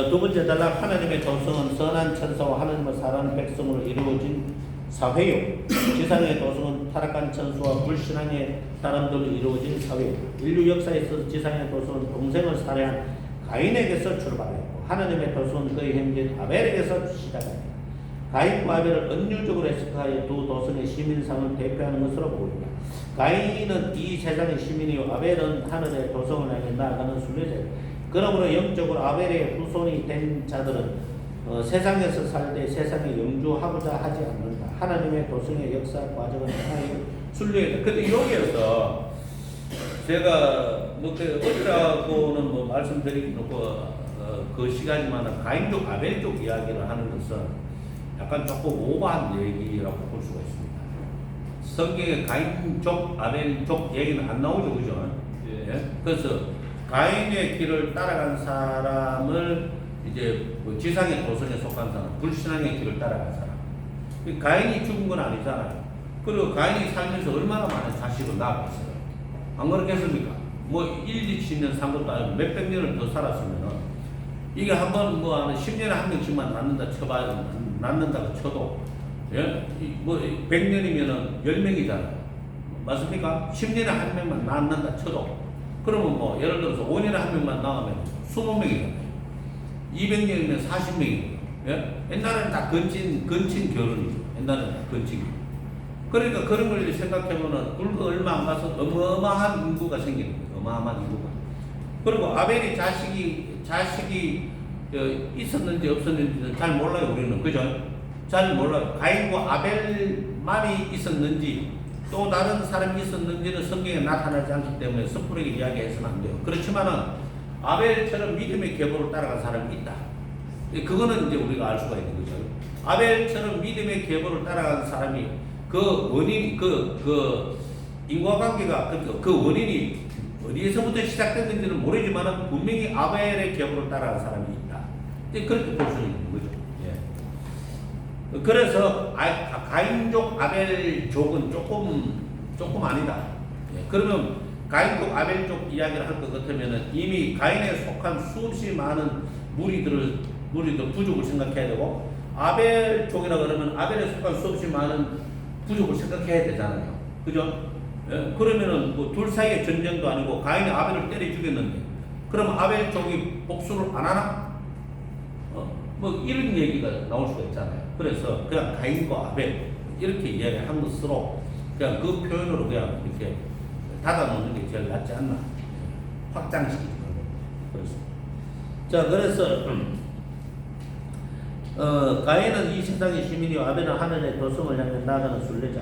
Speaker 1: 두 번째 단락 하나님의 도성은 선한 천사와 하나님을 사랑하는 백성으로 이루어진 사회요. 지상의 도성은 타락한 천수와 불신앙의 사람들로 이루어진 사회요. 인류 역사에서 지상의 도성은 동생을 살해한 가인에게서 출발했고 하나님의 도성은 그의 형제인 아벨에게서 시작합니다. 가인과 아벨을 은유적으로 해석하여 두 도성의 시민상을 대표하는 것으로 보입니다. 가인은 이 세상의 시민이요 아벨은 하늘의 도성을 향해 나아가는 순례자입니다. 그러므로 영적으로 아벨의 후손이 된 자들은 세상에서 살 때 세상에 영주하고자 하지 않는다. 하나님의 도성의 역사 과정은 하나의 순례이다. 근데 여기에서 제가 어디라고는 뭐 말씀드리기 놓고 그 시간이면 가인족 아벨족 이야기를 하는 것은 약간 조금 오버한 얘기라고 볼 수가 있습니다. 성경에 가인족 아벨족 얘기는 안 나오죠, 그죠? 예. 그래서 가인의 길을 따라간 사람을 이제 뭐 지상의 도성에 속한 사람, 불신앙의 길을 따라간 사람. 가인이 죽은 건 아니잖아요. 그리고 가인이 살면서 얼마나 많은 자식을 낳았어요. 안 그렇겠습니까? 뭐 1, 2년 산 것도 아니고 몇백 년을 더 살았으면은 이게 한번 뭐 한 10년에 한 명씩만 낳는다고 쳐도 예? 뭐 100년이면은 10명이잖아요. 맞습니까? 10년에 한 명만 낳는다 쳐도 그러면 뭐 예를 들어서 5년에 한 명만 나가면 20명이잖아요. 200년이면 40명이고. 예? 옛날에는 다 근친 결혼이죠. 옛날에는 다 근친 결혼. 그러니까 그런 걸 생각해보면 불과 얼마 안 가서 어마어마한 인구가 생기는 거예요. 어마어마한 인구가. 그리고 아벨이 자식이 있었는지 없었는지는 잘 몰라요. 우리는. 그죠? 잘 몰라요. 가인과 아벨만이 있었는지 또 다른 사람이 있었는지는 성경에 나타나지 않기 때문에 섣부르게 이야기해서는 안 돼요. 그렇지만은 아벨처럼 믿음의 계보를 따라간 사람이 있다. 그거는 이제 우리가 알 수가 있는 거죠. 아벨처럼 믿음의 계보를 따라간 사람이 그 원인이 그 인과관계가 그 원인이 어디에서부터 시작됐는지는 모르지만은 분명히 아벨의 계보를 따라간 사람이 있다. 그렇게 볼 수 있는 거죠. 그래서 가인족 아벨족은 조금 아니다. 그러면 가인족 아벨족 이야기를 할 것 같으면 이미 가인에 속한 수없이 많은 무리들 부족을 생각해야 되고 아벨족이라 그러면 아벨에 속한 수없이 많은 부족을 생각해야 되잖아요. 그죠? 그러면은 뭐 둘 사이의 전쟁도 아니고 가인이 아벨을 때려 죽였는데 그럼 아벨족이 복수를 안 하나? 뭐 이런 얘기가 나올 수가 있잖아요. 그래서 그냥 가인과 아벨 이렇게 이야기한 것으로 그냥 그 표현으로 그냥 이렇게 닫아놓는 게 제일 낫지 않나. 확장시키는 거예요. 자, 그래서 가인은 이 세상의 시민이요 아벨은 하늘의 도성을 향해 나아가는 순례자.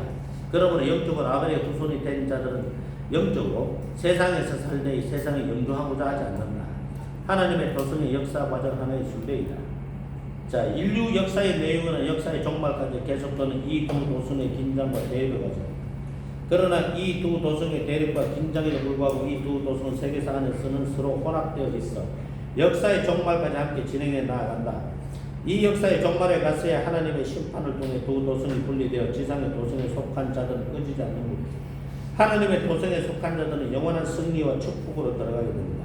Speaker 1: 그러므로 영적으로 아벨의 후손이 된 자들은 영적으로 세상에서 살 때 세상에 영주하고자 하지 않는다. 하나님의 도성의 역사 과정 하나의 순례이다. 자, 인류 역사의 내용은 역사의 종말까지 계속되는 이 두 도성의 긴장과 대립의 과정. 그러나 이 두 도성의 대립과 긴장에도 불구하고 이 두 도성은 세계사 안에서는 서로 혼합되어 있어 역사의 종말까지 함께 진행해 나아간다. 이 역사의 종말에 갔어야 하나님의 심판을 통해 두 도성이 분리되어 지상의 도성에 속한 자들은 꺼지지 않는 것입니다. 하나님의 도성에 속한 자들은 영원한 승리와 축복으로 들어가게 됩니다.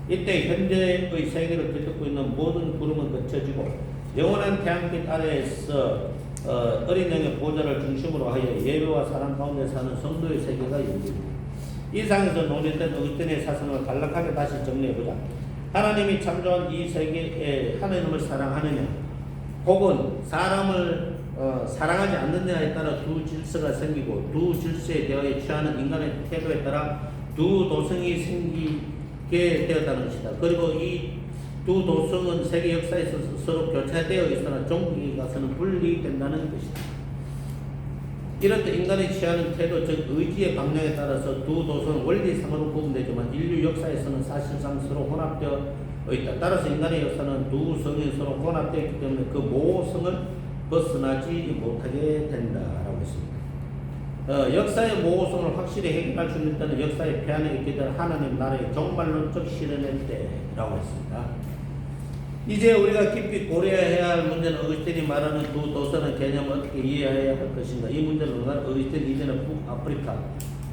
Speaker 1: 이때 현재의 세계를 뒤덮고 있는 모든 구름은 거쳐지고 영원한 태양빛 아래에서 어린 양의 보좌를 중심으로 하여 예배와 사랑 가운데 사는 성도의 세계가 열립니다. 이 상에서 논의된 어거스틴의 사상을 간략하게 다시 정리해보자. 하나님이 창조한 이 세계에 하나님을 사랑하느냐 혹은 사람을 사랑하지 않느냐에 따라 두 질서가 생기고 두 질서에 대하여 취하는 인간의 태도에 따라 두 도성이 생기게 되었다는 것이다. 그리고 이 두 도성은 세계 역사에서 서로 교차되어 있으나 종국에 가서는 분리된다는 것이다. 이럴 때 인간이 취하는 태도, 즉 의지의 방향에 따라서 두 도성은 원리상으로 구분되지만 인류 역사에서는 사실상 서로 혼합되어 있다. 따라서 인간의 역사는 두 성이 서로 혼합되어 있기 때문에 그 모성을 벗어나지 못하게 된다라고 했습니다. 역사의 모성을 확실히 해결할 수 있는 때는 역사의 폐안에 있게 될 하나님 나라의 종말론적 실현의 때라고 했습니다. 이제 우리가 깊이 고려해야 할 문제는 어거스틴이 말하는 두 도선의 개념을 어떻게 이해해야 할 것인가. 이 문제를 어거스틴 이전에 북아프리카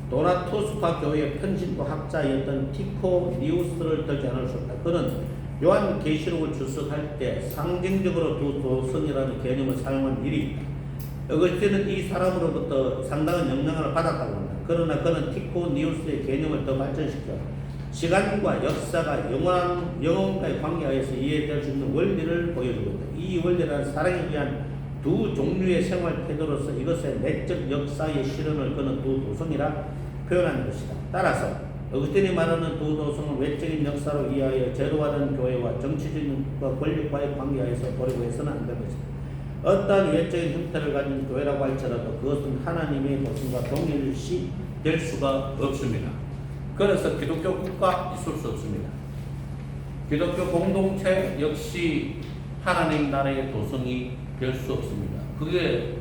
Speaker 1: 도나투스파 교회의 편신부 학자였던 티코 니우스를 들지 않을 수 없다. 그는 요한 계시록을 주석할 때 상징적으로 두 도선이라는 개념을 사용한 일이 있다. 어거스틴은 이 사람으로부터 상당한 영향을 받았다고 한다. 그러나 그는 티코 니우스의 개념을 더 발전시켜 시간과 역사가 영혼과의 관계하에서 이해될 수 있는 원리를 보여주고 있다. 이 원리는 사랑에 의한 두 종류의 생활 태도로서 이것의 내적 역사의 실현을 그는 두 도성이라 표현하는 것이다. 따라서 어거스틴이 말하는 두 도성은 외적인 역사로 이해하여 제도화된 교회와 정치적인 권력과의 관계하에서 보려고 해서는 안 될 것이다. 어떠한 외적인 형태를 가진 교회라고 할지라도 그것은 하나님의 도성과 동일시 될 수가 없습니다. 그래서 기독교 국가 있을 수 없습니다. 기독교 공동체 역시 하나님 나라의 도성이 될 수 없습니다. 그게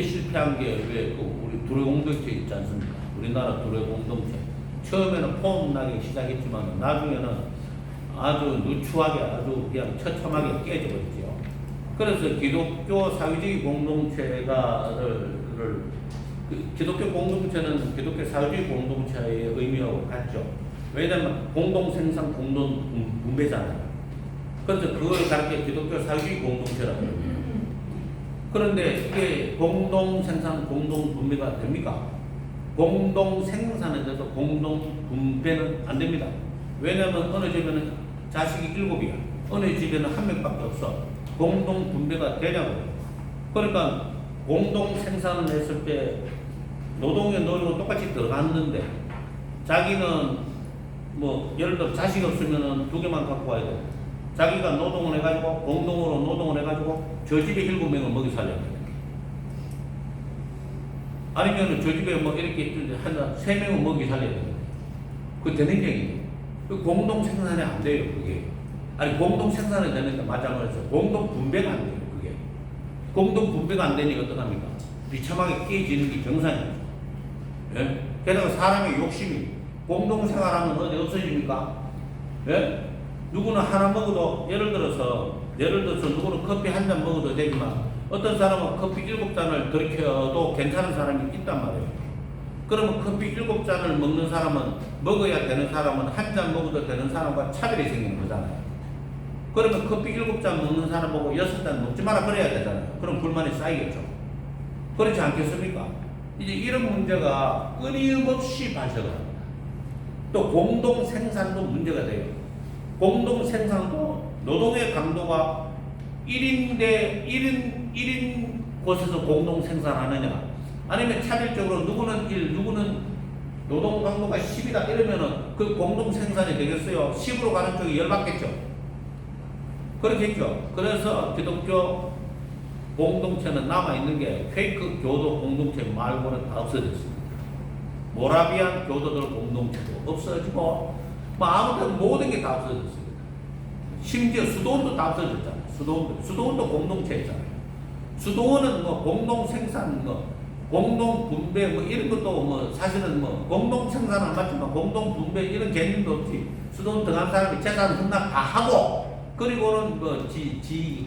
Speaker 1: 실패한 게 왜 우리 두레 공동체 있지 않습니까? 우리나라 두레 공동체. 처음에는 폼나게 시작했지만 나중에는 아주 누추하게 아주 그냥 처참하게 깨져버렸죠. 그래서 기독교 사회주의 공동체가 기독교 공동체는 기독교 사회주의 공동체의 의미하고 같죠. 왜냐하면 공동생산, 공동분배잖아요. 그래서 그걸 가르쳐 기독교 사회주의 공동체라고 합니다. 그런데 이게 공동생산, 공동분배가 됩니까? 공동생산에 대해서 공동분배는 안 됩니다. 왜냐하면 어느 집에는 자식이 7이야. 어느 집에는 1명밖에 없어. 공동분배가 되냐고요. 그러니까 공동생산을 했을 때 노동의 노력은 똑같이 들어갔는데 자기는 뭐 예를 들어 자식 없으면은 2개만 갖고 와야 돼. 자기가 노동을 해가지고 공동으로 노동을 해가지고 저 집에 7명을 먹이 살려야 돼. 아니면 저 집에 뭐 이렇게 한 3명을 먹이 살려야 돼. 그 되는 얘기예요. 그 공동생산이 안 돼요. 그게 아니 공동생산이 되는데 마찬가지로 공동분배가 안 돼요. 그게 공동분배가 안 되니 어떡합니까? 비참하게 깨지는 게 정상이죠. 예? 게다가 사람의 욕심이 공동생활하면 어디 없어집니까? 예? 누구는 하나 먹어도 예를 들어서 누구는 커피 한 잔 먹어도 되지만 어떤 사람은 커피 7잔을 들이켜도 괜찮은 사람이 있단 말이에요. 그러면 커피 7잔을 먹는 사람은 먹어야 되는 사람은 한 잔 먹어도 되는 사람과 차별이 생기는 거잖아요. 그러면 커피 7잔 먹는 사람 보고 6잔 먹지 마라 그래야 되잖아요. 그럼 불만이 쌓이겠죠. 그렇지 않겠습니까? 이제 이런 문제가 끊임없이 발생합니다. 또 공동생산도 문제가 돼요. 공동생산도 노동의 강도가 1인 곳에서 공동생산하느냐 아니면 차별적으로 누구는 1, 누구는 노동 강도가 10이다 이러면은 그 공동생산이 되겠어요? 10으로 가는 쪽이 열받겠죠? 그렇겠죠? 그래서 기독교 공동체는 남아있는 게 페이크 교도 공동체 말고는 다 없어졌습니다. 모라비안 교도들 공동체도 없어지고 뭐 아무튼 모든 게 다 없어졌습니다. 심지어 수도원도 다 없어졌잖아요. 수도원도 공동체였잖아요. 수도원은 뭐 공동생산, 뭐 공동분배 뭐 이런 것도 뭐 사실은 뭐 공동생산은 맞지만 공동분배 이런 개념도 없이 수도원 들어간 사람이 재산 헌납 다 하고 그리고는 뭐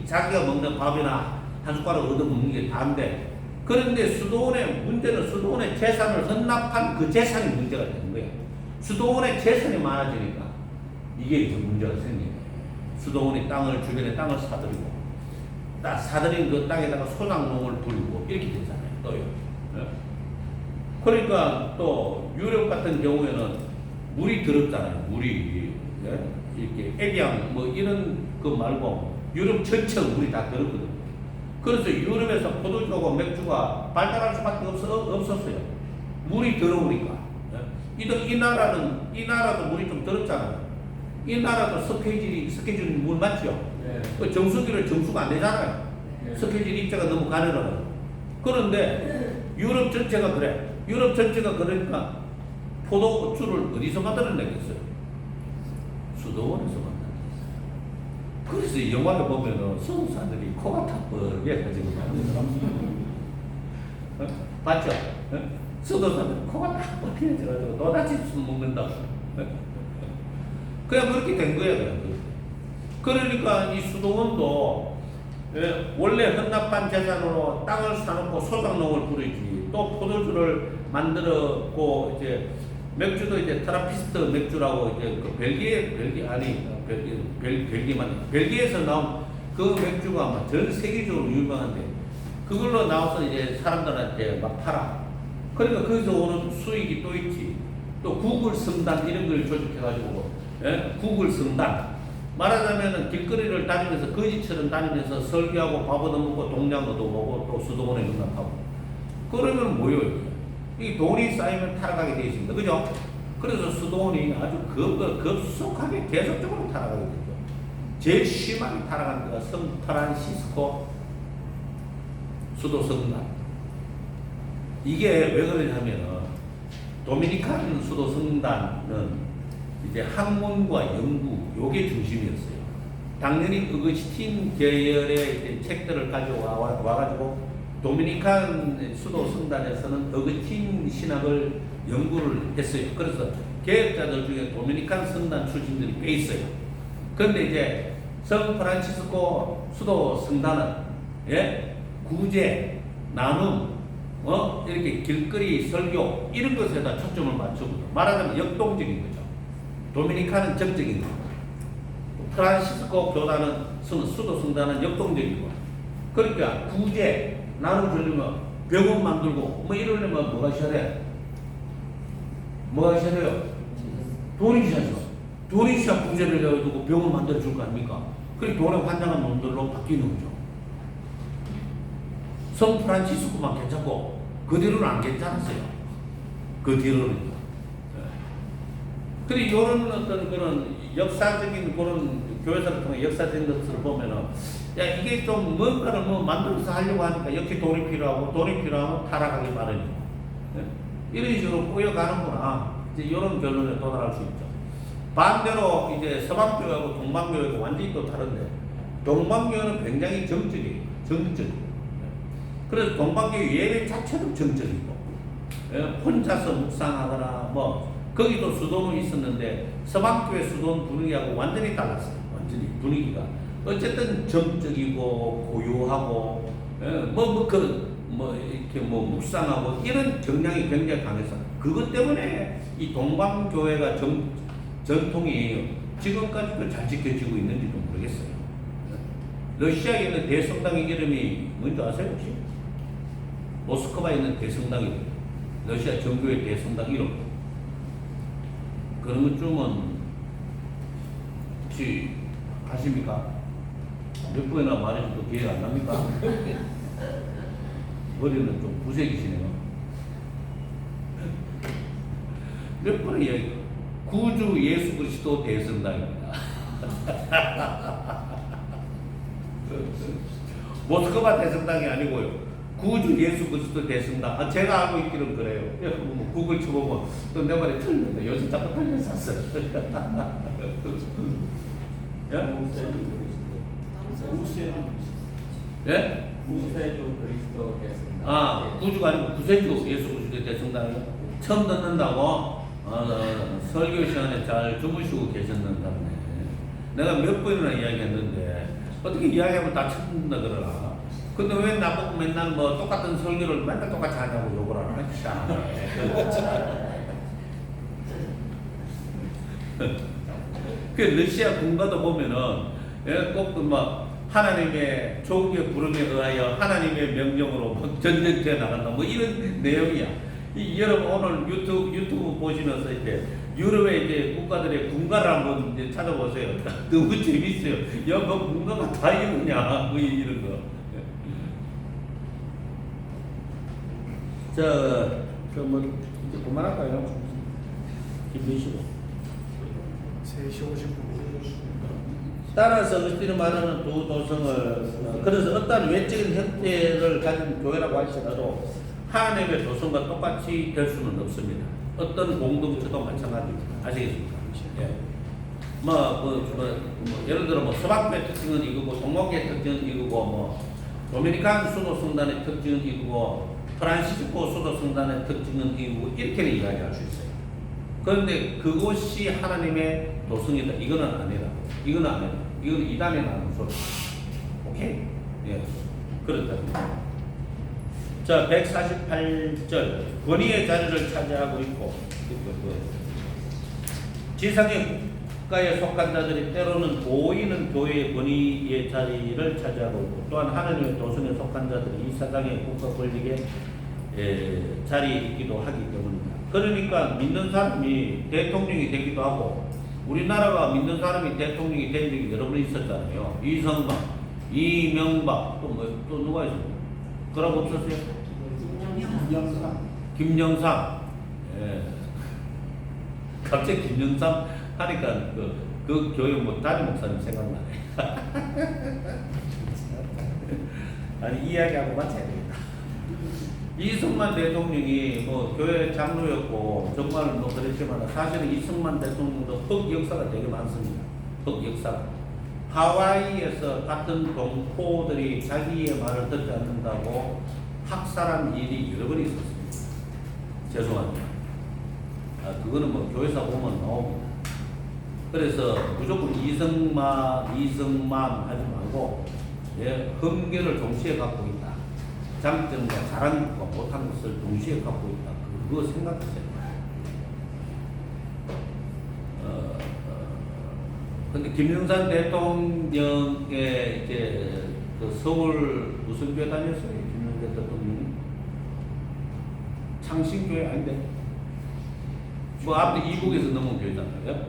Speaker 1: 자기가 먹는 밥이나 한 숟가락 얻어먹는 게 다인데 그런데 수도원의 문제는 수도원의 재산을 헌납한 그 재산이 문제가 되는 거예요. 수도원의 재산이 많아지니까 이게 이제 문제가 생겨요. 수도원이 주변에 땅을 사들이고 사들인 그 땅에다가 소장농을 불고 이렇게 되잖아요. 또요. 네? 그러니까 또 유럽 같은 경우에는 물이 더럽잖아요. 물이 네? 이렇게 에비앙 뭐 이런 거 말고 유럽 전체가 물이 다 더럽거든요. 그래서 유럽에서 포도주하고 맥주가 발달할 수밖에 없었어요. 물이 더러우니까. 네? 이 나라도 물이 좀 더럽잖아요. 이 나라도 스케줄이 물 맞죠? 네. 그 정수기를 정수가 안 되잖아요. 네. 스케줄 입자가 너무 가늘어요. 그런데 유럽 전체가 그래. 유럽 전체가 그러니까 포도주를 어디서 만들어내겠어요? 수도원에서 만들어냈어요. 그래서 영화를 보면은 서구사들이 코가 타버려가지고 만들더라고요. 봤죠? 수도사들 코가 타버려가지고 너다지 술 먹는다. 그냥 그렇게 된 거야, 그냥. 그러니까 이 수도원도 원래 헌납한 재산으로 땅을 사놓고 소작농을 부르지, 또 포도주를 만들었고, 이제 맥주도 이제 트라피스트 맥주라고 이제 그 벨기에에서 나온 그 맥주가 아마 전 세계적으로 유명한데, 그걸로 나와서 이제 사람들한테 막 팔아. 그러니까 거기서 오는 수익이 또 있지. 또 구글 성단 이런 걸 조직해가지고, 구글 성단. 말하자면은 길거리를 다니면서 거지처럼 다니면서 설교하고 밥 얻어먹고 동양 얻어먹고 또 수도원에 연락하고. 그러면 뭐예요? 이 돈이 쌓이면 타락하게 되어 있습니다. 그죠? 그래서 수도원이 아주 급속하게 계속적으로 타락하게 되죠. 제일 심하게 타락한 데가 샌프란시스코 수도 성단. 이게 왜 그러냐면 도미니칸 수도 성단은 이제 학문과 연구 요게 중심이었어요. 당연히 어거스틴 계열의 이제 책들을 가지고 와가지고 도미니칸 수도 성단에서는 어거스틴 신학을 연구를 했어요. 그래서 개혁자들 중에 도미니칸 성단 출신들이 꽤 있어요. 그런데 이제 샌프란시스코 수도 성단은 구제, 나눔, 이렇게 길거리 설교 이런 것에다 초점을 맞추고 말하자면 역동적인 거죠. 도미니카는 정적인 거, 프란시스코 교단은 수도 성단은 역동적이고, 그러니까 구제, 나눔 주려면 병원 만들고 뭐 이러려면 뭐가 있어야 돼? 뭐가 있어야 돼요? 돈이 있어야죠. 돈이 있어야 구제를 해가지고 병원 만들어 줄 거 아닙니까? 그래 돈에 환장한 놈들로 바뀌는 거죠. 샌프란시스코만 괜찮고 그 뒤로는 안 괜찮았어요. 그 뒤로는. 그리고 이런 어떤 그런 역사적인 그런 교회사를 통해 역사적인 것을 보면은, 야, 이게 좀 뭔가를 뭐 만들어서 하려고 하니까 역시 돈이 필요하고 타락하기 마련이고. 이런 식으로 꼬여가는구나. 이제 이런 결론에 도달할 수 있죠. 반대로 이제 서방교회하고 동방교회가 완전히 또 다른데, 동방교회는 굉장히 정적이에요. 그래서 동방교회 예배 자체도 정적이고, 혼자서 묵상하거나 뭐, 거기도 수도원이 있었는데 서방교회 수도원 분위기하고 완전히 달랐어요. 완전히 분위기가 어쨌든 정적이고 고요하고 이렇게 묵상하고 이런 경향이 굉장히 강해서 그것 때문에 이 동방교회가 전통이 지금까지도 잘 지켜지고 있는지도 모르겠어요. 러시아에 있는 대성당의 이름이 뭔지 아세요 혹시? 모스크바에 있는 대성당이 러시아 정교회 대성당 이름. 그런 것쯤은 혹시 아십니까? 몇 번이나 말해줘도 기회가 안 납니까? 머리는 좀 구색이시네요. 몇 번을 이야기, 구주 예수 그리스도 대성당입니다. 모스크바 대성당이 아니고요. 구주 예수 그리스도 대성당. 제가 알고 있기는 그래요. 구글 쳐보면 또 내 말이 틀린다. 요즘 자꾸 틀려서 샀어요. 예?
Speaker 2: 구세주 그리스도 대성당.
Speaker 1: 구주가 아니고 구세주 예수 그리스도 대성당이요. 처음 듣는다고 설교 시간에 잘 주무시고 계셨는다네. 내가 몇 번이나 이야기했는데 어떻게 이야기하면 다 처음 듣는다 그러나. 근데 왜 나보고 맨날 뭐 똑같은 설교를 맨날 똑같이 하냐고 욕을 하나? 그 러시아 군가도 보면은 꼭 하나님의 조국의 부름에 의하여 하나님의 명령으로 전쟁터에 나간다 뭐 이런 내용이야. 여러분 오늘 유튜브 보시면서 이제 유럽의 이제 국가들의 군가를 한번 이제 찾아보세요. 너무 재밌어요. 야, 뭐 군가가 다 이러냐 뭐 이런 거. 이제 그만할까요? 김미시고.
Speaker 2: 3시 50분.
Speaker 1: 따라서 어스틴은 말하는 두 도성을 그래서 어떤 외적인 형태를 가진 교회라고 할지라도 하나님의 도성과 똑같이 될 수는 없습니다. 어떤 공동체도 마찬가지입니다. 아시겠습니까? 예. 예를 들어 서방교의 특징은 이거고, 동목교의 특징은 이거고, 도미니칸 수도 성단의 특징은 이거고, 프란시스코 수도 성단의 특징은 이거고, 이렇게 이야기할 수 있어요. 그런데 그것이 하나님의 도성이다. 이거는 아니다. 이거는 아니다. 이건 이단에 나는 소리. 오케이? 예. 그렇다. 자, 148절. 권위의 자리를 차지하고 있고, 지상의 국가에 속한 자들이 때로는 보이는 교회의 권위의 자리를 차지하고 있고, 또한 하나님의 도성에 속한 자들이 이 사상의 국가 권력에 자리에 있기도 하기 때문입니다. 그러니까 믿는 사람이 대통령이 되기도 하고, 우리나라가 믿는 사람이 대통령이 된 적이 여러 번 있었잖아요. 이성만, 이명박, 또 누가 있었나요? 그러고 없었어요? 김영삼. 예. 갑자기 김영삼 하니까 그 교회 담임 목사님 생각나네. 아니, 이야기하고 맞춰야 되겠다. 이승만 대통령이 교회 장로였고, 정말 그랬지만, 사실은 이승만 대통령도 흑 역사가 되게 많습니다. 흑 역사. 하와이에서 같은 동포들이 자기의 말을 듣지 않는다고 학살한 일이 여러 번 있었습니다. 죄송합니다. 그거는 교회사 보면 나옵니다. 그래서 무조건 이승만 하지 말고, 흠결을 동시에 갖고 있다. 장점과 잘한 것과 못한 것을 동시에 갖고 있다. 그거 생각하세요. 근데 김영삼 대통령의 이제 서울 무슨 교회 다녔어요? 김영삼 대통령이? 창신교회 아닌데? 앞에 이북에서 넘은 교회잖아요.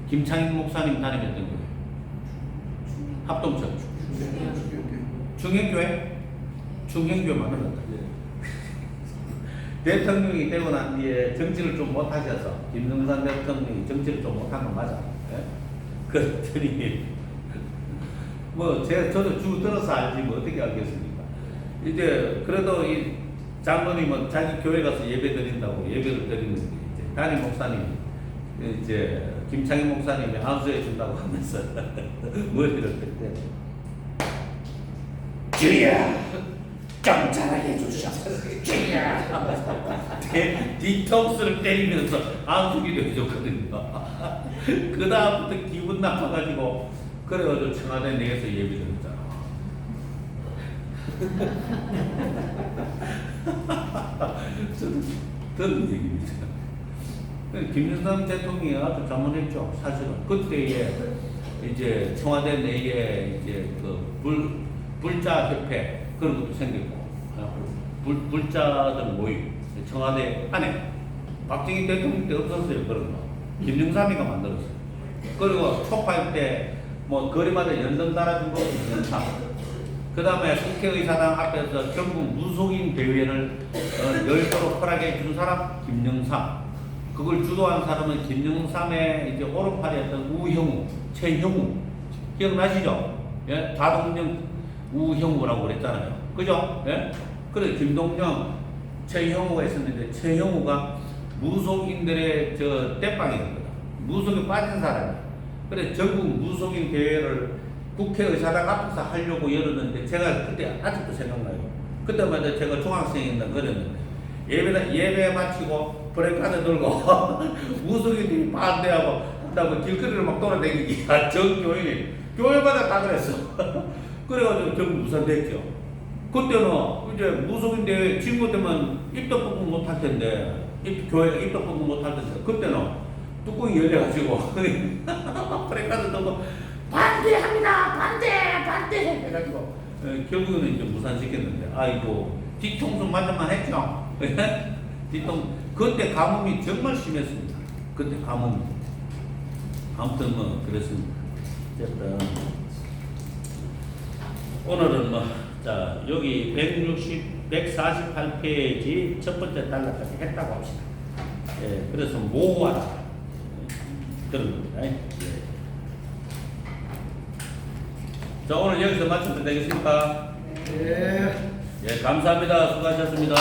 Speaker 1: 김창인 목사님 다니셨던 교회. 합동처. 중행교회? 중행교회 맞는 것 같아요. 대통령이 되고 난 뒤에 정치를 좀 못하셔서, 김영삼 대통령이 정치를 좀 못한 건 맞아. 그랬더니, 저도 주 들어서 알지, 어떻게 알겠습니까? 이제, 그래도 이 장로님은 자기 교회 가서 예배 드린다고 예배를 드리는데, 이제 담임 목사님이, 이제, 김창희 목사님이 안수해 준다고 하면서, 머리를 뜰 때, 주야! 좀 잘하게 해주셔서, 주야! 뒤통수를 때리면서 안수기도 해줬거든요. 그 다음부터 기분 나빠가지고, 그래가지고 청와대 내에서 예배 드렸잖아. 저도 들은 얘기입니다. 김영삼 대통령이 아주 잘못했죠, 사실은. 그때에 이제 청와대 내에 이제 불자 협회 그런 것도 생겼고, 불자들 모임, 청와대 안에 박정희 대통령 때 없었어요, 그런 거. 김영삼이가 만들었어요. 그리고 초파일 때 거리마다 연등 달아준 거 김영삼. 그 다음에 국회의사당 앞에서 전국 무속인 대회를 열도록 허락해 준 사람 김영삼. 그걸 주도한 사람은 김영삼의 이제 오른팔이었던 우형우, 최형우. 기억나시죠? 예? 다동령 우형우라고 그랬잖아요. 그죠? 예? 그래, 김동영, 최형우가 있었는데, 최형우가 무속인들의 떼빵이었거든. 무속에 빠진 사람이야. 그래, 전국 무속인 대회를 국회의사당 앞에서 하려고 열었는데, 제가 그때 아직도 생각나요. 그때마다 제가 중학생이었나 그랬는데, 예배 마치고 브레이크하드 들고 무속인들이 반대하고 한다고 길거리를 막 돌아다니기. 전 교인이 교회마다 다 그랬어. 그래가지고 전부 무산됐죠. 그때는 이제 무속인 대회 친구 때면 입도 뽑고 못할 텐데, 교회가 입도 뽑고 못할 텐데, 그때는 뚜껑이 열려가지고 브레이크하드 들고 반대합니다, 반대 해가지고 결국은 이제 무산시켰는데, 아이고 뒤통수 맞을만 했죠. 그때 가뭄이 정말 심했습니다. 그때 가뭄이. 아무튼 그랬습니다. 어쨌든 오늘은 자, 여기 148페이지 첫 번째 단락까지 했다고 합시다. 예, 그래서 모호하다. 그런 겁니다. 예. 자, 오늘 여기서 마치면 되겠습니까?
Speaker 2: 네.
Speaker 1: 예, 감사합니다. 수고하셨습니다.